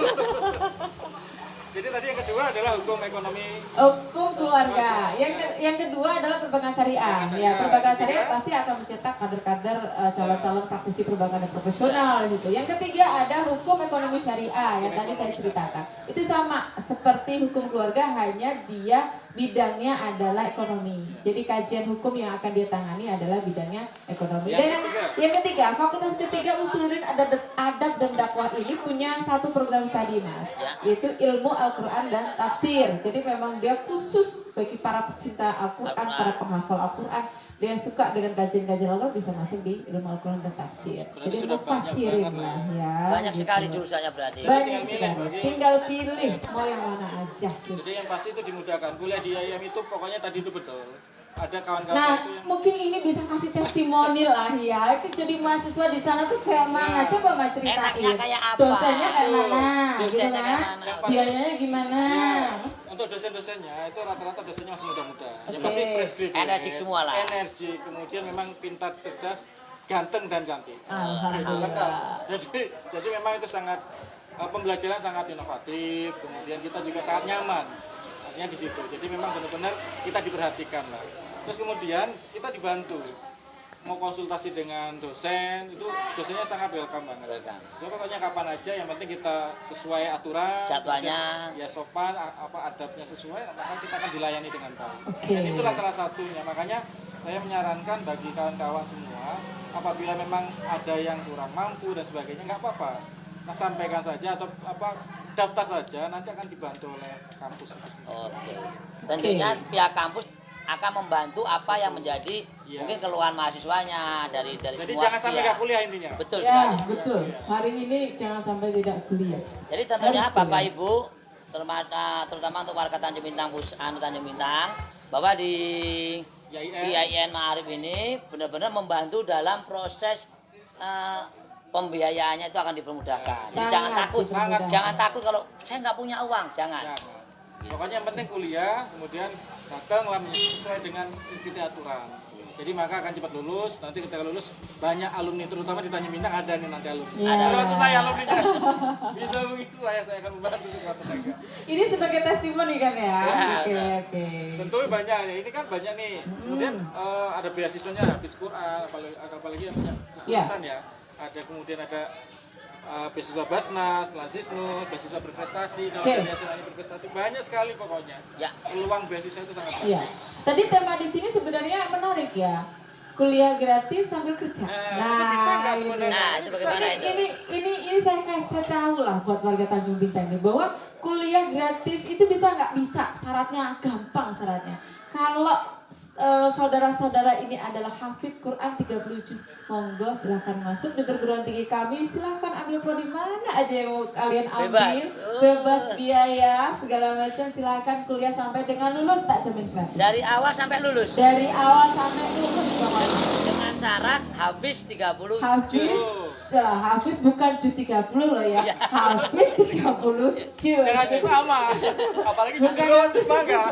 Jadi tadi yang kedua adalah hukum ekonomi. Hukum keluarga. Yang kedua adalah perbankan syariah. Ya, perbankan syariah pasti akan mencetak kader-kader calon-calon praktisi perbankan yang profesional gitu. Yang ketiga ada hukum ekonomi syariah yang tadi saya ceritakan. Itu sama seperti hukum keluarga, hanya dia bidangnya adalah ekonomi. Jadi kajian hukum yang akan dia tangani adalah bidangnya ekonomi. Dan yang ketiga, fakultas ketiga Usuluddin Adab dan Dakwah ini punya satu program studi Mas, yaitu ilmu Al-Quran dan tafsir. Jadi memang dia khusus bagi para pecinta Al-Quran, para penghafal Al-Quran. Dia suka dengan kajian-kajian Allah bisa masuk di ilmu Al-Quran dan tafsir. Berarti Jadi sudah banyak mufassirin banget lah lah ya. Banyak gitu. sekali jurusannya berarti. Banyak Tinggal milih, sekali. Tinggal pilih mau yang mana aja. Gitu. Jadi yang pasti itu dimudahkan. Kuliah di IAIN itu pokoknya tadi itu betul. Ada kawan-kawan Nah, itu yang mungkin ini bisa kasih testimoni lah ya. Itu jadi mahasiswa di sana tuh kayak mana? Coba Mas ceritain. Enaknya kayak apa? Dosennya kayak mana? Dosennya gitu kayak kan? mana? Biayanya gimana? untuk dosen-dosennya itu rata-rata dosennya masih muda-muda. Yang Oke. pasti fresh graduate. Energik semua lah. Energi, kemudian memang pintar, cerdas, ganteng dan cantik. Alhamdulillah. Jadi memang itu sangat pembelajaran sangat inovatif, kemudian kita juga sangat nyaman. Artinya di situ. Jadi memang benar-benar kita diperhatikan lah. Terus kemudian kita dibantu. Mau konsultasi dengan dosen, itu dosennya sangat welcome banget. Welcome. Jadi pokoknya kapan aja, yang penting kita sesuai aturan, Jadwalnya. kemudian ya sopan, adabnya sesuai, maka kita akan dilayani dengan baik. Oke. Dan itulah salah satunya. Makanya saya menyarankan bagi kawan-kawan semua, apabila memang ada yang kurang mampu dan sebagainya, nggak apa-apa. Nah, sampaikan saja atau daftar saja, nanti akan dibantu oleh kampus itu sendiri. Oke. Tentunya pihak kampus akan membantu apa yang menjadi mungkin keluhan mahasiswanya dari Jadi semua jangan sampai pihak. nggak kuliah intinya. Betul Ya, sekali. betul. Hari ini jangan sampai tidak kuliah. Jadi tentunya Harus Bapak kuliah. Ibu terutama untuk warga Tanjung Bintang Tanjung Bintang bahwa di IAIN Ma'arif ini benar-benar membantu dalam proses pembiayaannya itu akan dipermudahkan. Jadi jangan takut, jangan takut kalau saya nggak punya uang, jangan. Jangan. Pokoknya yang penting kuliah, kemudian datanglah sesuai dengan ikuti aturan. Jadi maka akan cepat lulus. Nanti ketika lulus banyak alumni, terutama di Tanjung Bintang ada nih nanti alumni. Ya. Ada termasuk saya alumninya. Bisa begitu saya akan membantu sekuat tenaga. Ini sebagai testimoni kan ya? Oke, oke. Tentu banyak ya. Ini kan banyak nih. Kemudian ada beasiswanya habis Quran, apalagi yang punya kekhususan ya. Ada kemudian ada beasiswa Basnas, Lazisnu, beasiswa berprestasi, kalau nasional berprestasi, banyak sekali pokoknya. Ya. Peluang beasiswa itu sangat banyak. Iya. Tadi tema di sini sebenarnya menarik ya. Kuliah gratis sambil kerja. Itu bisa nggak sebenarnya? Nah, itu bagaimana itu? Ini saya kasih tahu lah buat warga Tanjung Bintang ini bahwa kuliah gratis itu bisa nggak bisa. Syaratnya gampang syaratnya. Kalau saudara-saudara ini adalah hafid Quran 30 juz, monggo silahkan masuk di perguruan tinggi kami, silahkan ambil prodi mana aja yang mau kalian ambil, bebas biaya segala macam, silahkan kuliah sampai dengan lulus, tak jamin gratis. Dari awal sampai lulus. Dari awal sampai lulus Dengan syarat habis 30 habis, juz. habis bukan juz 30 loh ya, Iya. habis 30 juz. Jangan jus sama, apalagi jus mangga.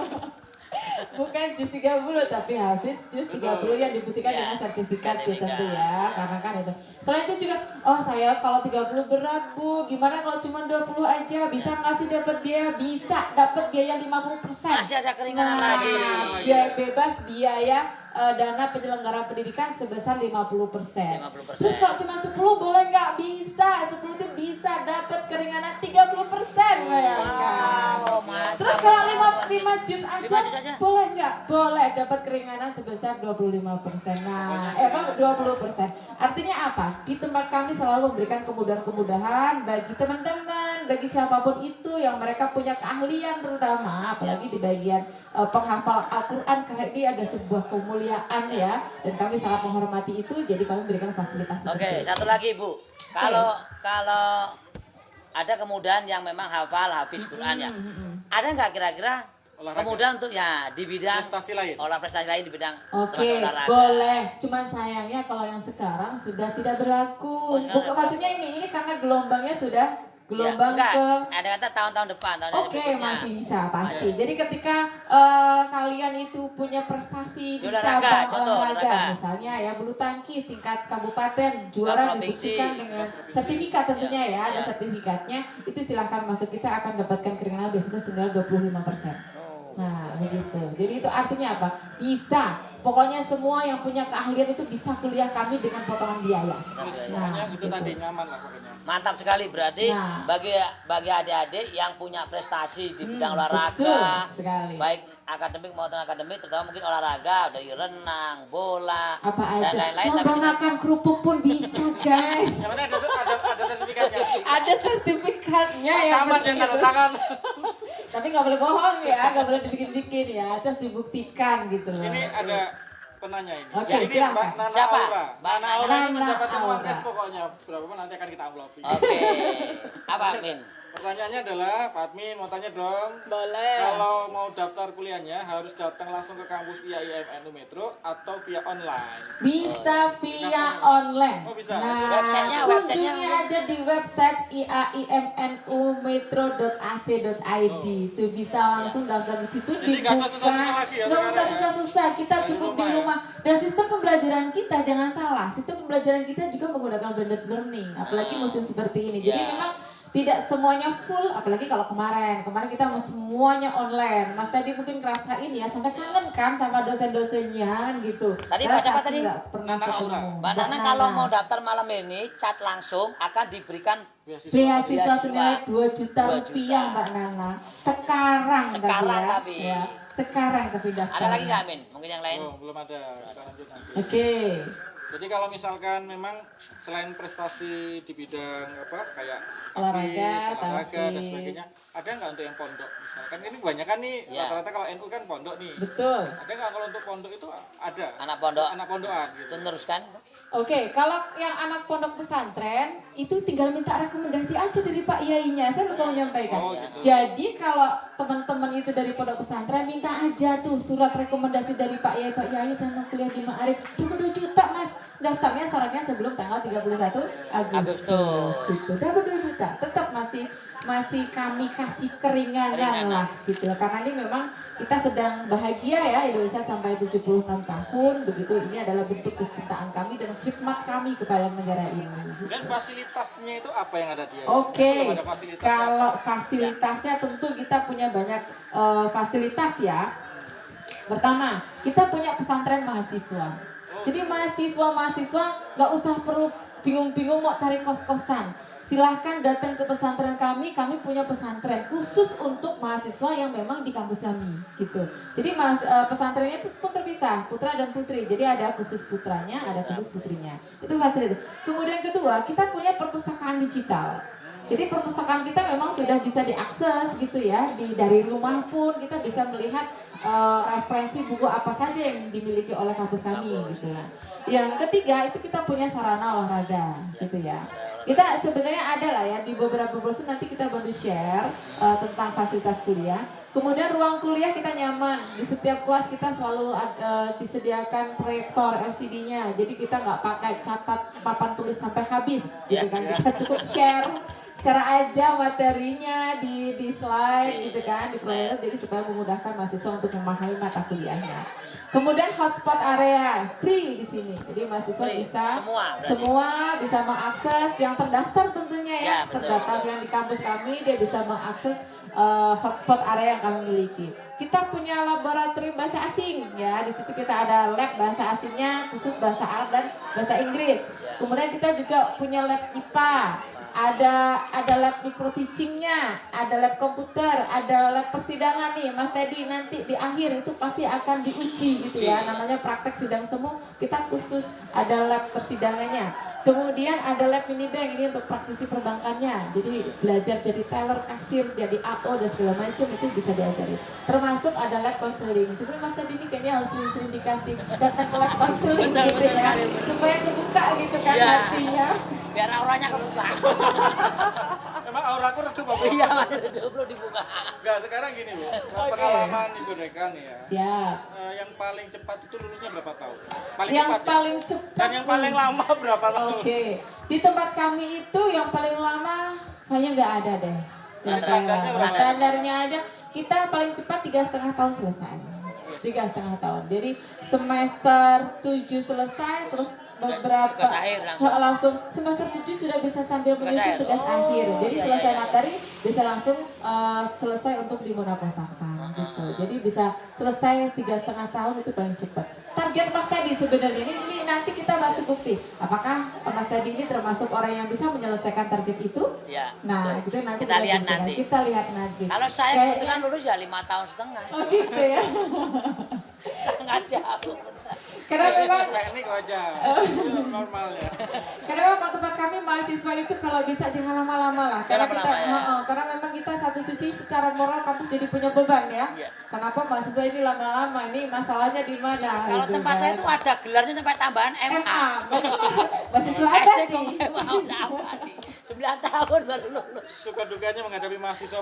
Bukan juz 30 tapi habis juz 30 yang dibuktikan Ya, dengan sertifikat ya sertifikat. tentu ya, karena kan itu. Selain itu juga, oh saya kalau 30 berat Bu, gimana kalau cuma 20 aja, bisa nggak sih dapat biaya? Bisa, dapat biaya 50%. Masih ada keringanan lagi. Biaya bebas biaya dana penyelenggara pendidikan sebesar 50%. 50%. Terus kalau cuma 10 boleh nggak? Bisa, 10 itu bisa dapat keringanan 30%. Bayangkan. Wow, mantap. Terus kalau 5 juz 5 aja, juz aja. boleh nggak? Boleh, dapat keringanan sebesar 25%. Nah, 20%. Artinya apa? Di tempat kami selalu memberikan kemudahan-kemudahan bagi teman-teman, bagi siapapun itu yang mereka punya keahlian terutama, apalagi di bagian penghafal Al-Quran, karena ini ada sebuah kemuliaan ya, dan kami sangat menghormati itu, jadi kami berikan fasilitas. Oke, satu lagi Bu. Kalau ada kemudahan yang memang hafal hafiz Quran ya. Ada nggak kira-kira Olahraga. kemudahan untuk ya di bidang Prestasi lain. prestasi lain di bidang Oke, termasuk olahraga? boleh. Cuma sayangnya kalau yang sekarang sudah tidak berlaku. Oh, sekarang Bukan tidak maksudnya ini karena gelombangnya sudah gelombang enggak. ke. Ada kata tahun-tahun depan, tahun Oke, berikutnya. masih bisa pasti. Jadi ketika kalian itu punya prestasi di Olahraga, cabang contoh, olahraga. misalnya ya bulu tangkis tingkat kabupaten juara provinsi. dibuktikan dengan sertifikat tentunya ya, ada Ya. sertifikatnya, itu silahkan masuk, kita akan dapatkan keringanan biasanya senilai 25%. Oh. Nah, begitu. Jadi itu artinya apa? Bisa. Pokoknya semua yang punya keahlian itu bisa kuliah kami dengan potongan biaya. Terus Nah, pokoknya itu gitu. tadi nyaman lah pokoknya. Mantap sekali, berarti Nah. bagi adik-adik yang punya prestasi di bidang betul olahraga, sekali. baik akademik maupun akademik, terutama mungkin olahraga dari renang, bola, Apa dan aja. lain-lain. Mau Tapi makan kerupuk pun bisa, guys. Yang penting ada sertifikatnya. Ada sertifikatnya ya. Sama betul. jangan tanda tangan. Tapi nggak boleh bohong ya, nggak boleh dibikin-bikin ya, terus dibuktikan gitu loh. Ini ada penanya ini. Oke, Jadi ini silakan. Mbak Nana Siapa? Aura. Mbak Nana Aura ini Nana mendapatkan uang Aura. cash pokoknya. Berapa nanti akan kita amplop. Oke. Apa, Min? Pertanyaannya adalah, Pak Admin mau tanya dong. Boleh. Kalau mau daftar kuliahnya harus datang langsung ke kampus via IMNU Metro atau via online. Bisa via online. Oh, bisa. Nah, Websitenya kunjungi aja di website iaimnu-metro.ac.id. Itu bisa langsung daftar di situ. Jadi nggak usah susah-susah lagi ya Nggak usah sekarang ya? susah-susah. Kita Dari cukup rumah di ya? rumah. Dan sistem pembelajaran kita jangan salah. Sistem pembelajaran kita juga menggunakan blended learning. Apalagi musim seperti ini. Jadi Ya. memang tidak semuanya full, apalagi kalau kemarin kita mau semuanya online. Mas tadi mungkin ngerasain ya, sampai kangen kan sama dosen-dosennya kan gitu. Tadi Karena Mbak siapa saking tadi? nggak pernah Nana ketemu. Aura. Mbak Nana kalau mau daftar malam ini, chat langsung akan diberikan Beasiswa. beasiswa senilai 2 juta 2 rupiah juta. Mbak Nana. Sekarang Sekarang ya. tapi. Ya, sekarang tapi daftar. Ada lagi nggak, Min? Mungkin yang lain? Oh, belum ada. Kita lanjut nanti. Oke. Jadi kalau misalkan memang selain prestasi di bidang apa kayak Olahraga, olahraga dan tapi- sebagainya, ada nggak untuk yang pondok? Misalkan ini kebanyakan nih Ya. rata-rata kalau NU kan pondok nih. Betul. Ada nggak kalau untuk pondok itu ada? Anak pondok. Anak pondokan Itu gitu. meneruskan. Oke, kalau yang anak pondok pesantren itu tinggal minta rekomendasi aja dari Pak Yainya. Saya lupa menyampaikan. Oh, gitu. Jadi kalau teman-teman itu dari pondok pesantren minta aja tuh surat rekomendasi dari Pak Yai saya mau kuliah di Ma'arif. Cuma 2 juta Mas. Daftarnya syaratnya sebelum tanggal 31 Agustus. Gitu. Dapat 2 juta. Tetap masih kami kasih keringanan Keringanan. lah gitu. Karena ini memang kita sedang bahagia ya, Indonesia sampai 76 tahun begitu. Ini adalah bentuk kecintaan kami dan khidmat kami kepada negara ini. Dan fasilitasnya itu apa yang ada dia? Oke, Belum ada fasilitasnya. kalau fasilitasnya tentu kita punya banyak fasilitas ya. Pertama, kita punya pesantren mahasiswa. Jadi mahasiswa nggak usah perlu bingung-bingung mau cari kos-kosan. Silahkan datang ke pesantren kami punya pesantren khusus untuk mahasiswa yang memang di kampus kami gitu. Jadi pesantrennya itu pun terpisah, putra dan putri. Jadi ada khusus putranya, ada khusus putrinya. Itu fasilitas. Kemudian kedua, kita punya perpustakaan digital. Jadi perpustakaan kita memang sudah bisa diakses gitu ya, dari rumah pun kita bisa melihat referensi buku apa saja yang dimiliki oleh kampus kami gitu ya. Yang ketiga itu kita punya sarana olahraga gitu ya. Kita sebenarnya ada lah ya di beberapa brosur nanti kita baru share tentang fasilitas kuliah. Kemudian ruang kuliah kita nyaman, di setiap kelas kita selalu disediakan proyektor LCD-nya. Jadi kita nggak pakai catat papan tulis sampai habis, gitu kan? Kita cukup share aja materinya di slide gitu kan, di player, jadi supaya memudahkan mahasiswa untuk memahami mata kuliahnya. Kemudian hotspot area free di sini, jadi mahasiswa free. Bisa semua bisa mengakses yang terdaftar tentunya ya, terdaftar yang di kampus kami dia bisa mengakses hotspot area yang kami miliki. Kita punya laboratorium bahasa asing ya, di situ kita ada lab bahasa asingnya khusus bahasa Arab dan bahasa Inggris. Kemudian kita juga punya lab IPA. Ada lab micro teachingnya, ada lab komputer, ada lab persidangan nih Mas Teddy, nanti di akhir itu pasti akan diuji gitu ya, namanya praktek sidang semu, kita khusus ada lab persidangannya. Kemudian ada lab mini bank, ini untuk praktisi perbankannya, jadi belajar jadi teller, kasir, jadi AO dan segala macam itu bisa diajari. Termasuk ada lab konseling. Sebenarnya Mas Teddy ini kayaknya harus sering-sering dikasih datang ke lab konseling gitu ya, supaya kebuka gitu kan hatinya. Biar auranya kebuka. Emang auraku redup apa? Iya, redup perlu dibuka. Enggak, sekarang gini Bu, pengalaman Ibu Reka nih ya. Siap. Yang paling cepat itu lulusnya berapa tahun? Paling yang cepat paling ya? cepat. Dan yang paling lama berapa tahun? Oke. Di tempat kami itu yang paling lama kayaknya nggak ada deh. Standarnya ada. Kita paling cepat 3,5 tahun selesai. 3,5 tahun. Jadi semester 7 selesai, terus beberapa langsung semester 7 sudah bisa sambil menyusun tugas akhir. Jadi selesai materi bisa langsung selesai untuk dimunafasahkan gitu. Jadi bisa selesai 3,5 tahun itu paling cepat. Target Mas Teddy sebenarnya ini nanti kita masih bukti. Apakah Mas Teddy ini termasuk orang yang bisa menyelesaikan target itu? Ya. Nah, itu nanti kita lihat nanti. Kita lihat nanti. Kalau saya kebetulan lulus ya 5 tahun setengah. Oh gitu ya. Sangat jauh. Karena memang teknik aja, itu normal ya. Karena memang tempat kami mahasiswa itu kalau bisa jangan lama-lama lah. Karena karena memang kita satu sisi secara moral kampus jadi punya beban ya. Kenapa mahasiswa ini lama-lama? Ini masalahnya di mana? Kalau gitu, tempat saya itu ada gelarnya sampai tambahan MA. Mahasiswa ada nih. Mau apa nih? 9 tahun baru lulus. Suka dukanya menghadapi mahasiswa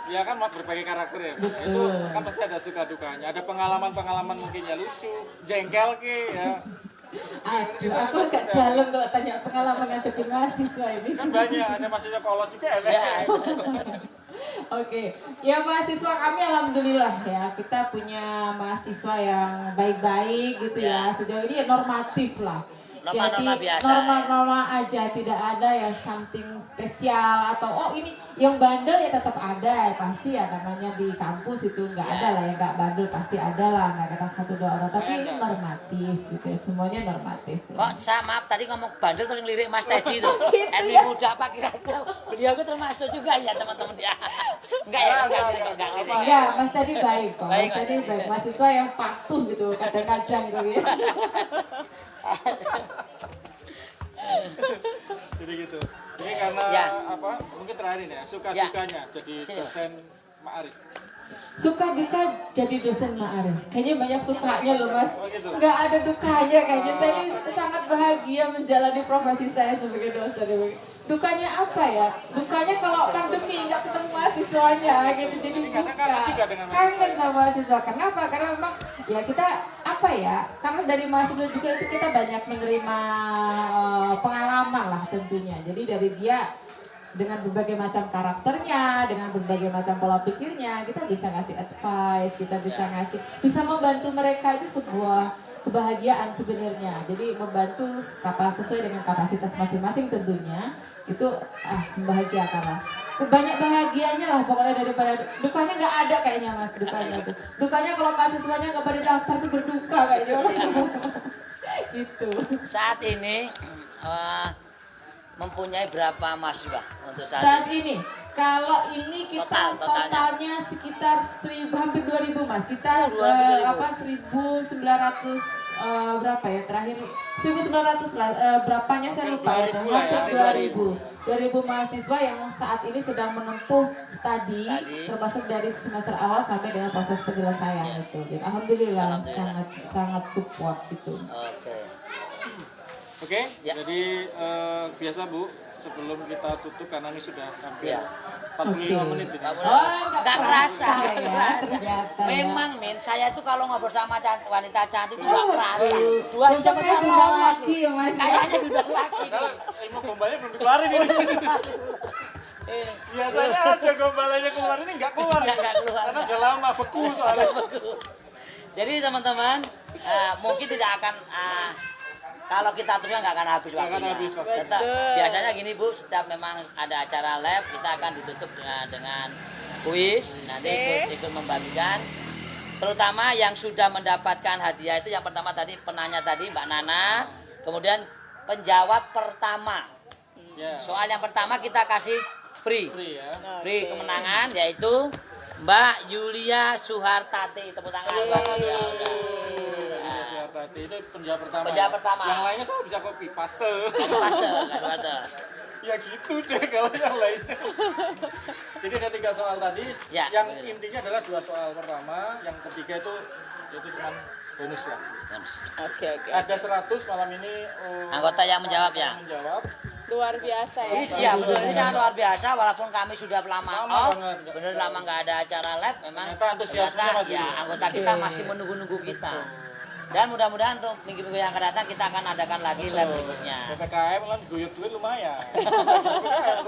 ya kan berbagai karakter ya. Itu kan pasti ada suka dukanya. Ada pengalaman-pengalaman mungkin ya lucu, jengkel ke ya. Aduh, aku agak dalam kalau tanya pengalaman ngadepi mahasiswa ini. Kan banyak, ada mahasiswa kolot juga ya. Oke, ya mahasiswa kami alhamdulillah ya, kita punya mahasiswa yang baik-baik gitu ya. Sejauh ini ya normatif lah. Norma-norma biasa. Norma-norma aja, tidak ada yang something spesial atau oh ini yang bandel ya tetap ada, pasti ya namanya di kampus itu nggak ada lah yang nggak bandel, pasti ada lah, nggak kata 1-2 orang, tapi ini normatif gitu ya, semuanya normatif. Kok maaf tadi ngomong bandel terus ngelirik Mas Teddy tuh. Gitu ya? Muda apa kira-kira beliau itu termasuk juga ya teman-teman dia. Enggak ya, enggak lirik. Enggak, Mas Teddy baik kok. Mas Teddy baik, mahasiswa yang patuh gitu kadang-kadang gitu ya. Jadi gitu. Ini karena apa? Mungkin terakhir ini ya, suka dukanya jadi dosen Ma'arif. Suka duka jadi dosen Ma'arif. Kayaknya banyak sukanya loh Mas. Oh gitu. Nggak ada dukanya kayaknya. Saya sangat bahagia menjalani profesi saya sebagai dosen. Dukanya apa ya? Dukanya kalau pandemi nggak ketemu mahasiswanya gitu. Jadi kangen juga dengan mahasiswa. Kangen sama mahasiswa. Kenapa? Karena memang ya kita apa ya? Karena dari mahasiswa juga itu kita banyak menerima pengalaman lah tentunya. Jadi dari dia dengan berbagai macam karakternya, dengan berbagai macam pola pikirnya, kita bisa ngasih advice, kita bisa membantu mereka, itu sebuah kebahagiaan sebenarnya. Jadi membantu sesuai dengan kapasitas masing-masing tentunya, itu membahagiakan lah. Banyak bahagianya lah pokoknya daripada dukanya nggak ada kayaknya Mas, dukanya itu. Dukanya kalau mahasiswanya nggak pada daftar tuh berduka kayaknya. Gitu. Saat ini mempunyai berapa mahasiswa untuk saat ini? Kalau ini kita totalnya sekitar hampir 2.000 Mas. Kita 1.900 berapa ya terakhir 1900 lah, berapanya saya lupa ya, hampir 2000 mahasiswa yang saat ini sedang menempuh studi termasuk dari semester awal sampai dengan proses penyelesaian itu. Jadi, alhamdulillah sangat support gitu. Oke, jadi biasa Bu, sebelum kita tutup karena ini sudah hampir 45 menit ini. Nggak kerasa. Ternyata, Memang Min, saya itu kalau ngobrol sama wanita cantik itu nggak kerasa. 2 jam kayak udah diundang lolos. lagi ya Mas. Kayaknya diundang lagi. Ilmu gombalnya belum dikeluarin ini. Biasanya ada gombalannya keluar, ini nggak keluar. Nggak keluar. Karena udah lama beku soalnya. Jadi teman-teman, mungkin tidak akan kalau kita terusnya nggak akan habis Nggak akan waktunya. habis pasti. Tetap biasanya gini Bu, setiap memang ada acara lab kita akan ditutup dengan kuis. Nanti ikut membagikan. Terutama yang sudah mendapatkan hadiah itu yang pertama tadi penanya tadi Mbak Nana, kemudian penjawab pertama. Soal yang pertama kita kasih free kemenangan yaitu Mbak Yulia Suhartati. Tepuk tangan Mbak Yulia. Itu penjawab pertama. Penjawab pertama. Yang lainnya saya bisa copy paste. Paste. Ya gitu deh kalau yang lainnya. Jadi ada 3 soal tadi. Ya, yang betul. intinya adalah 2 soal pertama, yang ketiga itu cuman bonus lah. Oke. Ada 100 malam ini Anggota yang menjawab ya. Menjawab. Luar biasa ya. Ini iya betul, ini sangat luar biasa walaupun kami sudah lama off, banget. bener lama nggak ada acara lab, memang Ternyata antusiasmenya masih. ya, anggota kita masih menunggu-nunggu kita. Dan mudah-mudahan untuk minggu-minggu yang akan datang kita akan adakan lagi lab berikutnya. PPKM kan guyur duit lumayan.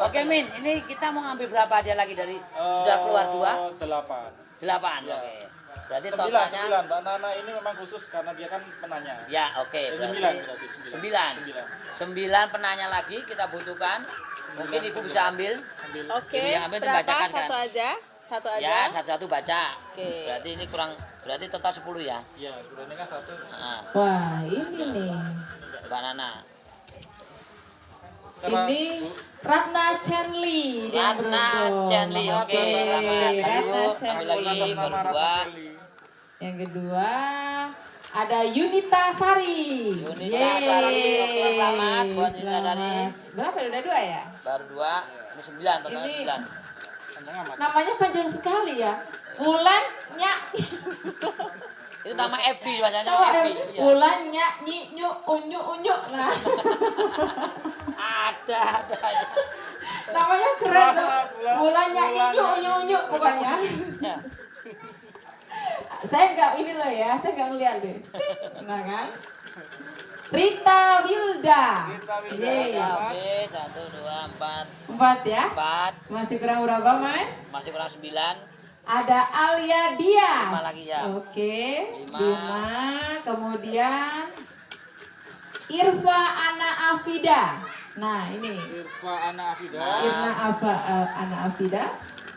Oke Min, ini kita mau ngambil berapa hadiah lagi dari sudah keluar 2? 8. 8. Ya. Oke. Berarti 9, totalnya 9. Mbak Nana ini memang khusus karena dia kan penanya. ya oke, berarti 9 penanya lagi kita butuhkan. Mungkin Ibu bisa ambil. Oke. Ibu yang ambil Berapa? dibacakan kan? Satu aja. Ya, satu-satu baca. Oke. Berarti ini kurang, berarti total 10 ya. Iya, ini kan 1. Nah, Wah, ini nih. Mbak Nana. Ini Ratna Chenli yang Ratna beruntung. Chenli, oke. Selamat. Ratna Ayo, ambil Chenli. lagi baru 2. Yang kedua ada Yunita Sari. Yunita Yeay. Sari, oke, selamat buat Yunita Sari. Berapa? Udah 2 ya? Baru 2, ini 9, total Ini 9. namanya panjang sekali ya. Bulan Nyak. Itu nama FB, bahasanya Tahu, nama FB. Iya. Bulan Nyak Nyi Nyu Unyu Unyu. Nah. Ada. Namanya keren tuh. Selamat Bulan Nyak Nyi Nyu Unyu Unyu pokoknya. Ya. Saya nggak ini loh ya, saya nggak ngeliat deh. Nah kan? Rita Wilda. Yeay. Ya, oke, 1, 2, 4. 4 ya? 4, Masih kurang berapa Mas? masih kurang 9. Ada Alia Dias. 5 lagi ya. Oke. 5. 5. Kemudian Irfa Ana Afida. Nah ini. Irfa Ana Afida. Ana Afida.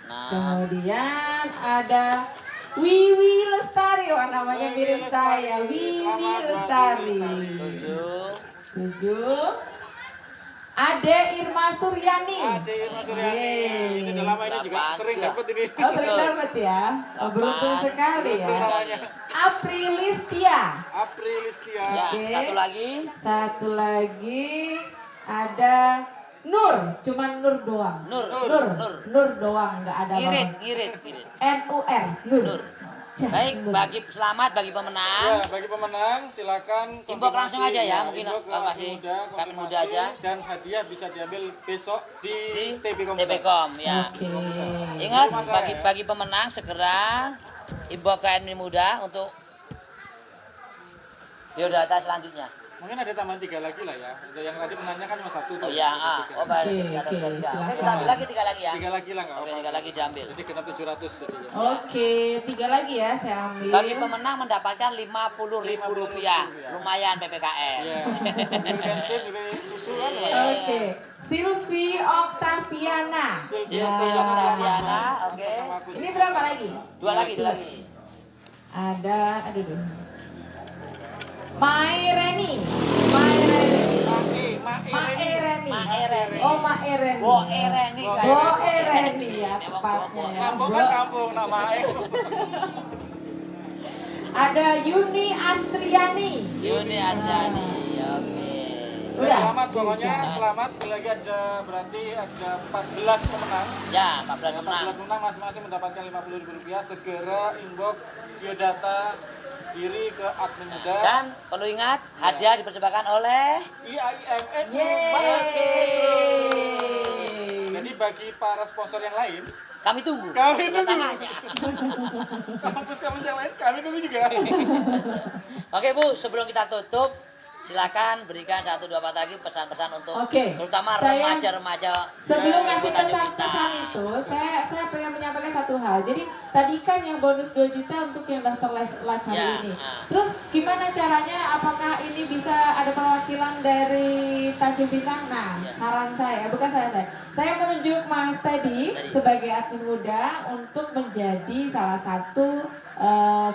Nah, Kemudian ada Wiwi Lestari, namanya Wiwi mirip saya. Lestari. Wiwi Selamat buat Lestari. Wiwi 7. 7. Ade Irma Suryani. Ade Irma Suryani. Ini udah lama ini juga 8. sering dapat ini. Oh sering dapat ya. Oh, beruntung sekali ya. Beruntung namanya. Aprilistia. Aprilistia. Ya, Oke. satu lagi. Ada Nur, cuman Nur doang. Nur. Nur doang, nggak ada Ngirit. NUR, Nur. Nur. Cah, Baik, Nur. selamat bagi pemenang. Ya, bagi pemenang silakan Inbox langsung aja ya, mungkin inbox ke kalau Kami masih Muda, Kami Muda konfirmasi, aja. dan hadiah bisa diambil besok di TPCom. TPCom ya. Oke. Ingat Rumah saya. bagi pemenang segera inbox ke Kami Muda untuk biodata selanjutnya. Mungkin ada tambahan 3 lagi lah ya. Untuk yang tadi menanya kan cuma 1 tuh. Oh iya, oh baru Oke, ada oke, 3. Oke, silakan. kita ambil lagi 3 lagi ya. 3 lagi lah nggak Oke, apa-apa. 3 lagi diambil. Jadi genap 700 jadi. Oke, 3 lagi ya saya ambil. Bagi pemenang mendapatkan Rp50.000. Lumayan PPKM. Iya. Beli bensin, beli susu kan. Iya. lumayan. Oke. Sylvie Octaviana. Sylvia Ya. Octaviana, oke. Sama aku Ini juga. berapa lagi? 2 lagi. Ada, aduh. Maireni. Maireni. Maireni. Maereni. Oh, Maireni. Boereni kayak Boereni ya Emang tepatnya ya. Kampung kan kampung namanya. Ada Yuni Astriani. Yuni Asyani. Oke. Udah. Selamat pokoknya, selamat sekali lagi berarti ada 14 pemenang. Ya, 14 14 menang. pemenang masing-masing mendapatkan Rp50.000. Segera inbox biodata diri ke admin muda. Dan perlu ingat, hadiah dipersembahkan oleh IAIMN. Yeay. Jadi bagi para sponsor yang lain, kami tunggu. Kami tunggu. Kedatangannya. kampus-kampus yang lain kami tunggu juga. Oke Bu, sebelum kita tutup, silakan berikan 1-2 patah lagi pesan-pesan untuk Oke. terutama Saya- remaja-remaja Sebelum ngasih Kota Juminta. pesan-pesan itu, saya pengen menyampaikan satu hal. Jadi tadi kan yang bonus 2 juta untuk yang daftar live hari Ya, ini. ah. Terus gimana caranya? Apakah ini bisa ada perwakilan dari Tanjung Bintang? Nah, Ya. saran saya, bukan saran saya. Saya menunjuk Mas Teddy sebagai admin muda untuk menjadi salah satu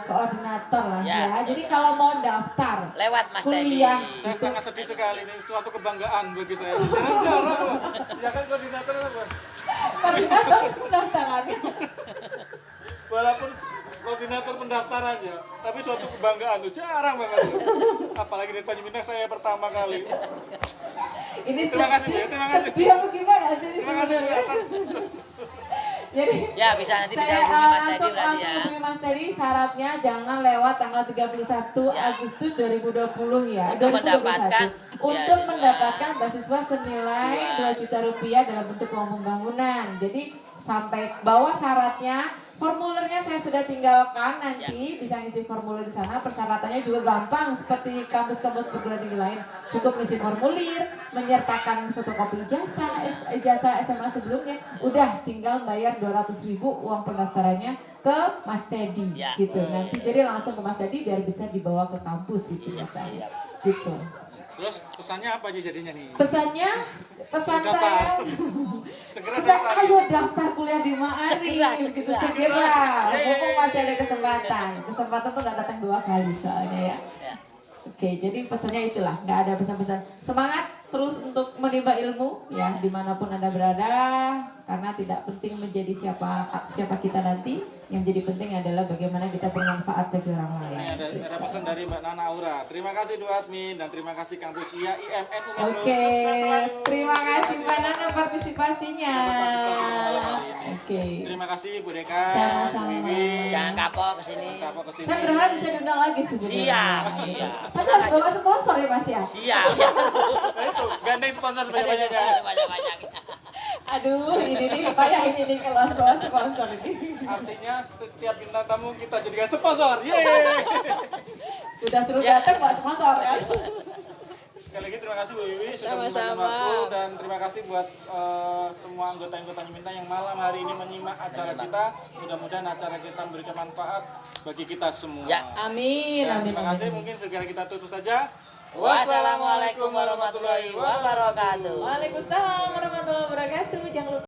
koordinator lah Ya. ya. Jadi kalau mau daftar Lewat Mas Teddy. kuliah Saya sangat sedih sekali ini, suatu kebanggaan bagi saya. Jarang-jarang loh. Ya kan koordinator apa? koordinator pendaftaran. Walaupun koordinator pendaftaran ya, tapi suatu kebanggaan loh. Jarang banget. Apalagi di Tanjung Bintang saya pertama kali. Ini Terima kasih Bu ya, terima kasih. Dia gimana sih? Terima kasih Bu atas. Jadi Ya, bisa nanti bisa saya hubungi Mas Teddy langsung berarti ya. hubungi Mas Teddy, syaratnya jangan lewat tanggal 31 Ya. Agustus 2020 ya. Untuk 2021. mendapatkan Untuk beasiswa. mendapatkan beasiswa senilai Dua. 2 juta rupiah dalam bentuk uang pembangunan. Jadi sampai bawah syaratnya, formulirnya saya sudah tinggalkan, nanti bisa ngisi formulir di sana. Persyaratannya juga gampang seperti kampus-kampus perguruan tinggi lain. Cukup ngisi formulir, menyertakan fotokopi ijazah SMA sebelumnya. Udah tinggal bayar 200.000 uang pendaftarannya ke Mas Teddy Ya. gitu. Nanti jadi langsung ke Mas Teddy biar bisa dibawa ke kampus gitu Iya, misalnya. siap. Gitu. Terus pesannya apa aja jadinya nih? Pesan Daftar. saya Segera bisa daftar. ayo daftar kuliah di Ma'arif Segera, gitu, segera. segera. Yeay. Mumpung masih ada kesempatan. Kesempatan tuh nggak datang 2 kali soalnya ya. Ya. Oke, jadi pesannya itulah, nggak ada pesan-pesan. Semangat terus untuk menimba ilmu ya dimanapun Anda berada, karena tidak penting menjadi siapa kita nanti. Yang jadi penting adalah bagaimana kita bermanfaat bagi orang lain. Ini ada pesan dari Mbak Nana Aura. Terima kasih dua admin dan terima kasih kampus IAIMN UMN. Oke, Sukses selalu. terima kasih Mbak Nana partisipasinya. Berpartisipasi pada malam hari ini. Oke. Terima kasih Bu Deka, Sama-sama. Bu Wiwi. Jangan kapok ke sini. Kapok kesini. Saya berharap bisa diundang lagi sebenarnya. Siap, siap. Tapi harus bawa sponsor ya Mas ya? Siap ya. Nah itu, gandeng sponsor sebanyak-banyaknya. Banyak-banyak. Aduh, ini nih payah ini nih kalau bawa sponsor ini. Artinya setiap bintang tamu kita jadikan sponsor. Yeay. Udah terus Ya. datang bawa sponsor kan? Sekali lagi terima kasih Bu Wiwi sudah Sama-sama. menyempatkan waktu dan terima kasih buat semua anggota-anggota Minta yang malam hari ini menyimak acara kita. Mudah-mudahan acara kita memberikan manfaat bagi kita semua. Ya. Amin, Dan amin. terima kasih, mungkin segera kita tutup saja. Wassalamualaikum warahmatullahi wabarakatuh. Waalaikumsalam warahmatullahi wabarakatuh. Jangan lupa